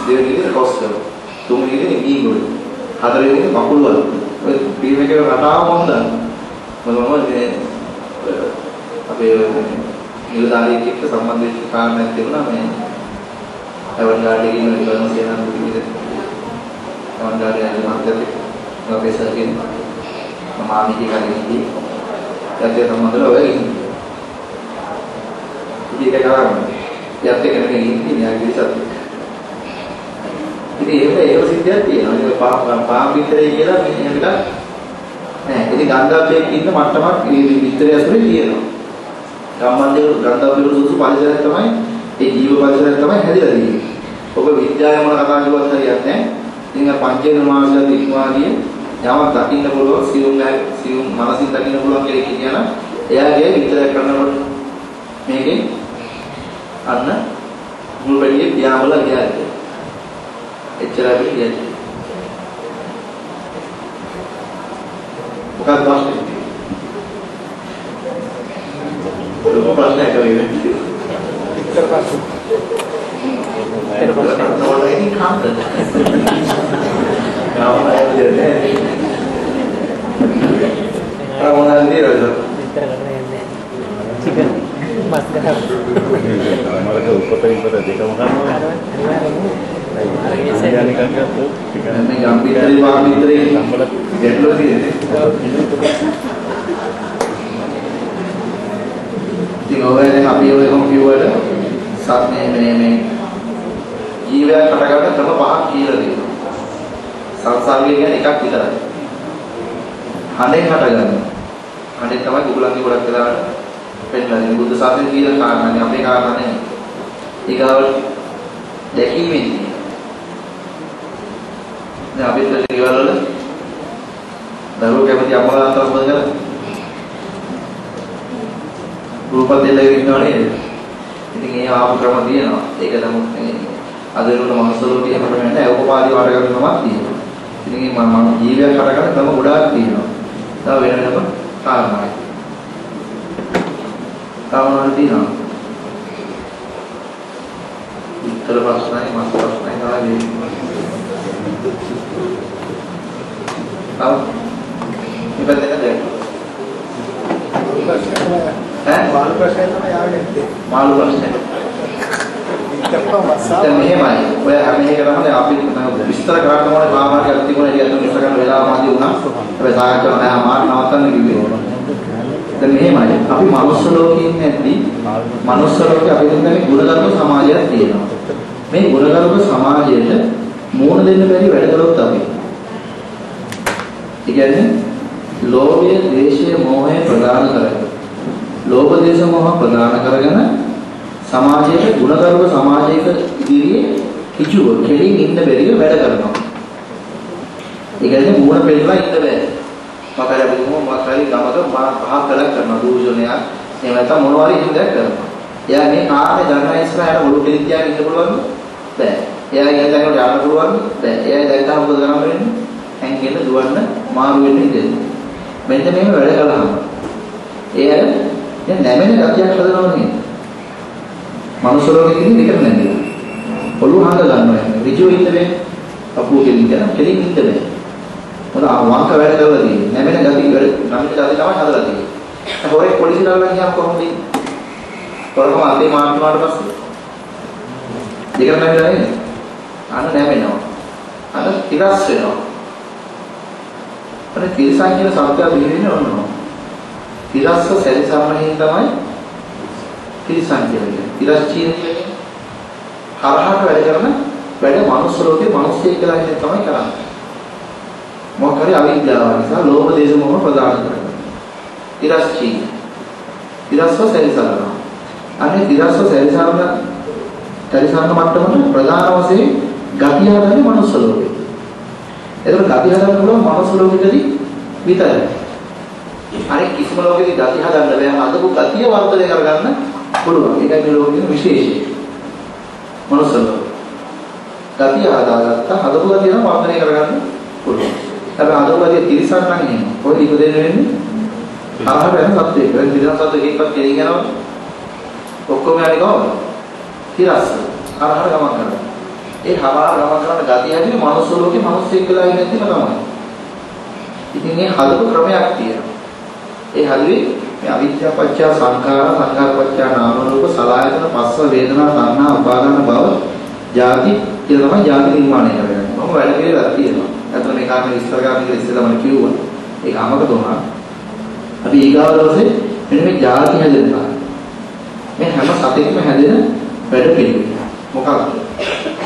දෙවෙනි එකේ ක්‍රොස් කරනවා. තුන්වෙනි එකේ මීගොල්ලෝ. හතරවෙනි එකේ කකුල් වල. ඔය ටීම් එකේ රටාව මොන්දා. මොනවද මේ අපේ නිලධාරියෙක් එක්ක සම්බන්ධ වෙච්ච කාරණයක් තිබුණා මේ අවන්ගාඩේ කියන විවරණ සේනාධිපති විදිහට අවන්ගාඩේ යන මහත්තයෙක් අපේ සර්ගෙන් මම ආමිගේ කලින්දී යත්තේ සම්බන්ධව ඔය ඉතින් ඒක කරන්නේ යත්තේ කෙනෙක් ඉන්නේ න්යායවිදි සත්‍ය ඉතින් ඒක සිද්ධියක් තියෙනවා ඒක පාම් විතරේ කියලා මේ එකක් නෑ ඉතින් ගන්ධබ්බයේ ඉන්න මට්ටමක් මේ විතරය ඇතුලේ තියෙනවා ගම්මන්දේ ගන්ධබ්බේ සුසු පරිසරයක් තමයි ඒ ජීව පරිසරයක් තමයි හැදිලා තියෙන්නේ. ඔබ විද්‍යාවේ මොන කතා කරුවත් හරියන්නේ නෑ. ඉතින් පංචේන්ද්‍ර මාර්ගය ඉක්මවාදී යමක් දකින්න පුළුවන් සියුම් මනසින් දකින්න පුළුවන් කියලා කියනවා. එයාගේ විතරයක් කරනකොට මේකේ අන්න මුල් පැටියේ පියාඹල ගියා කියලා. එච්චරයි කියන්නේ. මොකක්ද ප්‍රශ්නේ? ලොකු ප්‍රශ්නයක් වෙන්නේ. ඉතර ප්‍රශ්න. ඉතර ප්‍රශ්න නෝලෙන් කාමද? ගාමනන්නේ. ආවනන්නේ රද. ඉතර කරන්නේ නැහැ. චිකන් මස් ගහනවා. මලක උපත දෙකම ගන්නවා. අනිවාර්යයෙන්ම. මේ ගම්බිතරේ වාමිතරේ සම්බල ගැටලුව තියෙන්නේ. ඉතින් ඔය දැන් අපි ඔය කොම්පියුටර් සත් මේ ජීවයක් ගන්න ක්‍රම පහක් කියලා දෙනවා. සංසාරය කියන්නේ එකක් විතරයි. හඬෙන් හටගන්නවා. හඬෙන් තමයි කුකුලන්ගේ ගොඩක් වෙලාවට පෙන්නලා දෙන්නේ. බුද්ධ ශාසනයේ තියෙන කාරණානේ අපේ කාරණා නෙමෙයි. ඊගාවට දැකීමෙන් තියෙනවා. දැන් අපිට ගෙවල් වල දරුවෝ කැමති අම්මලා අතර මොකද කරන්නේ? රූප දෙලගෙන ඉන්නව නේද? ඉතින් ඒ ආපු ක්‍රම තියෙනවා. ඒක තමයි අද වෙනකොට මනුස්ස ලෝකයේ හැම වෙලේම නැහැ. උපපාදී වාර කරනවක් තියෙනවා. ඉතින් මේ මම ජීවිතය හටගන්න ක්‍රම ගොඩාක් තියෙනවා. තව වෙන වෙනම කාරණායි. කාරණා තියෙනවා. ඉතල ප්‍රශ්නයි මස් ප්‍රශ්නයි තමයි. මාළු ප්‍රශ්නය තමයි ආවේ. මාළු ප්‍රශ්නය. දැන් මෙහෙමයි. ඔය හැම එකකටම අපි විස්තර කරන්න ඕනේ සාමාන්‍යයෙන් තිබුණා කියලා විස්තර කරන වෙලාවමදී වුණා. අපි සාකච්ඡා කරන මාත් නවත්තන්න කිව්වේ. දැන් මෙහෙමයි. අපි මනුස්ස ලෝකයේ ඉන්නේදී මනුස්ස ලෝකේ අපි දෙන්නේ ගුණගරුක සමාජයක් තියෙනවා. මේ ගුණගරුක සමාජයට මෝන දෙන්න බැරි වැඩ කළොත් අපි. ඒ කියන්නේ ලෝභය, ද්වේෂය, මෝහය ප්‍රදාන කරගෙන. ලෝභ, ද්වේෂ, මෝහ ප්‍රදාන කරගෙන සමාජයේ ගුණගරුක සමාජයක ඉදිරියේ කිචුව කෙලින් ඉන්න බැරිව වැඩ කරනවා. ඒ කියන්නේ මූණ පෙන්නලා ඉන්න බෑ. මකර අපි මොකක්hari ගමක පහක් කළක් කරනවා දූෂණයක්. එහෙම නැත්නම් මොනවාරි හින්දාක් කරනවා. එයා මේ කාර්ය දරන ඉස්සරහට ඔලු කෙලින් තියාගෙන ඉන්න පුළුවන්ද? බෑ. එයා කියන තැනකට යන්න පුළුවන්ද? බෑ. එයා දැක්කම මොකද කරන්න වෙන්නේ? ඇඟෙන්න දුවන්න මාරු වෙන්න ඉඳින්න. මෙන්න මේව වැඩ කළාම එයා දැන් නැමෙන ගතියක් හදනවා නේද? මනුස්ස ලෝකෙකින් විතර නැන්නේ. ඔළුව හංග ගන්නවා. ඍජුව ඉන්න බෑ. අපුව කෙලින් කරන කෙලින් ඉන්න බෑ. මොකද ආවාක වැඩ කරලා තියෙන්නේ. නැමෙන ගතිය වැඩ නැමෙන ගතිය තමයි හදලා තියෙන්නේ. හොරේ පොලිසිය ළඟ ගියාම කොහොමද ඉන්නේ? කොරකම අතේ මාර්තුනාට පස්සේ දෙකම නැමෙලා නේද? අන්න නැමෙනවා. අන්න තිරස් වෙනවා. අර තිරසන් කියන සත්‍යය බිහිවෙන්නේ ඔන්නවා. තිරස්ස සැරිසරණයෙන් තමයි තිරසන් කියන්නේ. තිරස් කියන්නේ හරහට වැඩ කරන වැඩ මනුස්ස ලෝකේ මිනිස්සෙක් කියලා ඉන්නේ තමයි කරන්නේ. මොකක් හරි අවිද්‍යාව නිසා ලෝභ දේශ මොහ ප්‍රදාන කරනවා. තිරස් කියන්නේ. තිරස්ව සැරිසරණ. අනේ තිරස්ව සැරිසරණ මට්ටමට ප්‍රධාන වශයෙන් ගතිය හදන්නේ මනුස්ස ලෝකේ. ඒතර ගති හදන්න පුළුවන් මනුස්ස ලෝකෙදී විතරයි. අනෙක් කිසිම ලෝකෙදී ගති හදන්න බෑ. හදපු ගතිය වර්ධනය කරගන්න පුළුවන්. ඒකයි මේ ලෝකෙක විශේෂය. මනුස්ස ලෝකෙ. ගතිය හදාගත්තා හදපු ගතිය නම් වර්ධනය කරගන්න පුළුවන්. හැබැයි හදපු ගතිය තිරසන් නම් එහෙම. කොහෙද ඉපදෙන්න වෙන්නේ? ආහාර වෙන සත්‍යයක. ඒ තිරසන් සත්‍යයකවත් කෙලින් යනවා. ඔක්කොම යන්නේ කොහොමද? තිරස්ස. ආහාර ගමන් කරනවා. ඒ හමාර ගමන් කරන ගතිය හැදී මනුස්ස ලෝකේ මිනිස්සෙක් කියලා ඉන්නේ නැතිම තමයි. ඉතින් මේ හදපු ක්‍රමයක් තියෙනවා. ඒ හදුවේ මේ අවිද්‍යාව පත්‍ය සංඛාර සංඛාර පත්‍ය නාම රූප සලආයතන පස්ස වේදනා සංඥා උපාදාන භව ජාති කියලා තමයි ජාති නිර්මාණය කරගන්නේ. මොකද වැඩ පිළිවෙලක් තියෙනවා. අතන මේ කාරණේ විස්තර කරන්න කියලා ඉස්සෙල්ලාම කිව්වා. ඒක අමතක වුණා. අපි ඊගාව දවසේ මෙන්න මේ ජාති හැදෙනවා. මේ හැම සතෙක්ම හැදෙන වැඩ පිළිවෙල. මොකක්ද?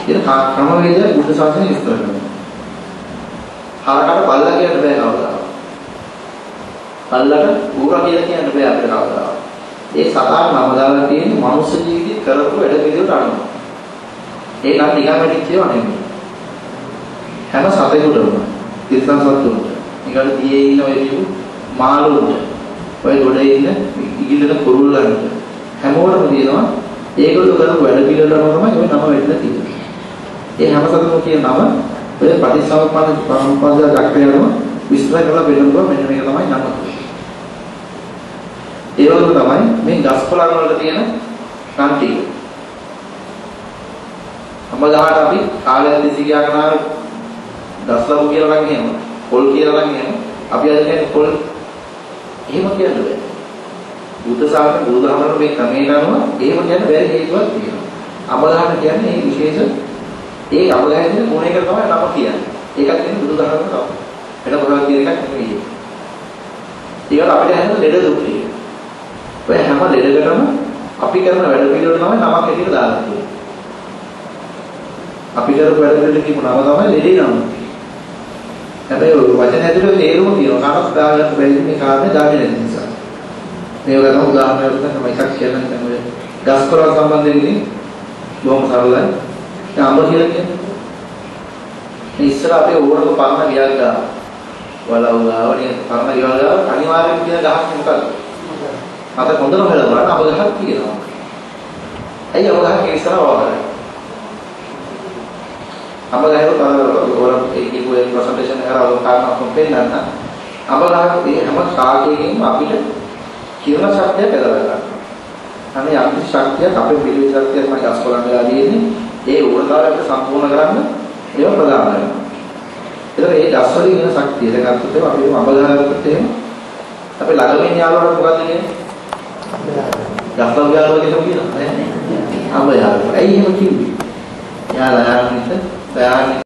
ඒක ක්‍රමවේදය බුද්ධ ශාසනය විස්තර කරනවා. හරකට බල්ලා කියන්න බෑ කවදාවත්. බල්ලට ඌරා කියලා කියන්න බෑ අපිට කවදාවත්. ඒ සතාට නම දාලා තියෙන්නේ මනුස්ස ජීවිතේ කරපු වැඩ පිළිවෙලට අනුව. ඒක නම් නිකන් වැඩිච්ච ඒවා නෙමෙයි. හැම සතෙකුටම තිරසන් සතුන්ට නිකන් දියේ ඉන්න ඔය කියපු මාළුන්ට ඔය ගොඩේ ඉන්න ඉගිලන කුරුල්ලන්ට හැමෝටම තියෙනවා ඒගොල්ලෝ කරපු වැඩ පිළිවෙලට අනුව තමයි ඔය නම වෙන්න තියෙන්නේ. ඒ හැම සතෙකුම කියන නම ඔය ප්‍රතිසම්පාද චක්‍රයම විස්තර කරලා බලනකොට මෙන්න මේක තමයි නම. ඒ වගේම තමයි මේ ගස්කොළන් වල තියෙන නම් ටික. අම්මලාට අපි කාලයක් තිස්සේ ගියා කරනවා දස්ලව් කියලා නම් එහෙම පොල් කියලා නම් එහෙම අපි අද කියන්නේ පොල් එහෙම කියන්න බෑ. බුද්ධ ශාසන බුදුදහමේ මේ ක්‍රමයට අනුව එහෙම කියන්න බැරි හේතුවක් තියෙනවා. අම්මලාට කියන්නේ මේ විශේෂ ඒ අවලයන්ගේ මොනේක තමයි නම කියන්නේ. ඒකත් කියන්නේ බුදුදහමේ තමයි. වෙන මොනවද කියන එකක් නෙවෙයි. ඒකට අපිට හැදෙන ලෙඩ දුක් ටික. ඔය හැම ලෙඩකටම අපි කරන වැඩ පිළිවෙල තමයි නමක් හැටියට දාලා තියෙන්නේ. අපි කරපු වැඩ වලට කියපු නම තමයි ලෙඩේ නම. හැබැයි ඔය වචන ඇතුලේ තේරුම තියෙනවා. කාටවත් දාගන්න බැරි මේ කාරණේ දාන්නේ නැති නිසා. මේක ගන්න උදාහරණයක් තමයි එකක් කියන්න තමයි ගස්කොළ සම්බන්ධයෙන් බොහොම සරලයි. දැන් අඹ කියලා කියන්නේ මේ ඉස්සර අපේ ඕනම පරණ ගියක් ගන්න. වලවුගාවනේ පරණ ගෙවල් ගාව අනිවාර්යයෙන් කියන ගහක් මොකක්ද? අත හොඳම හොයලා බලන්න අඹ ගහක් තියෙනවා. ඇයි අඹ ගහක් ඉස්සර වවරන්නේ? අඹ ගහේ තවර ඒකේ පොයේ ප්‍රසන්ටේෂන් එක කරලා කාරණා කොම්පෙන්නන්න අඹ ගහේ හැම කාකයකින්ම අපිට කිරණ ශක්තිය බෙදලා ගන්නවා. අනේ අපි ශක්තිය අපේ පිළිවෙල ශක්තිය තමයි අස්කොලන් වෙලා තියෙන්නේ. ඒ උරතාවයට සම්පූර්ණ කරන්න ඒව ප්‍රදාන කරනවා. ඒතර ඒ දස්වලින් එන ශක්තිය දැන් අත්‍යත් ඒවා අපි අඹ ගහකට එහෙම අපි ළඟමින් යාළුවට මොකද්ද කියන්නේ? දස්වල් යාළුවා කියලා කියනවා නේද? අඹ යාළුවා. ඇයි එහෙම කිව්වේ? යාළුවා යාළුවා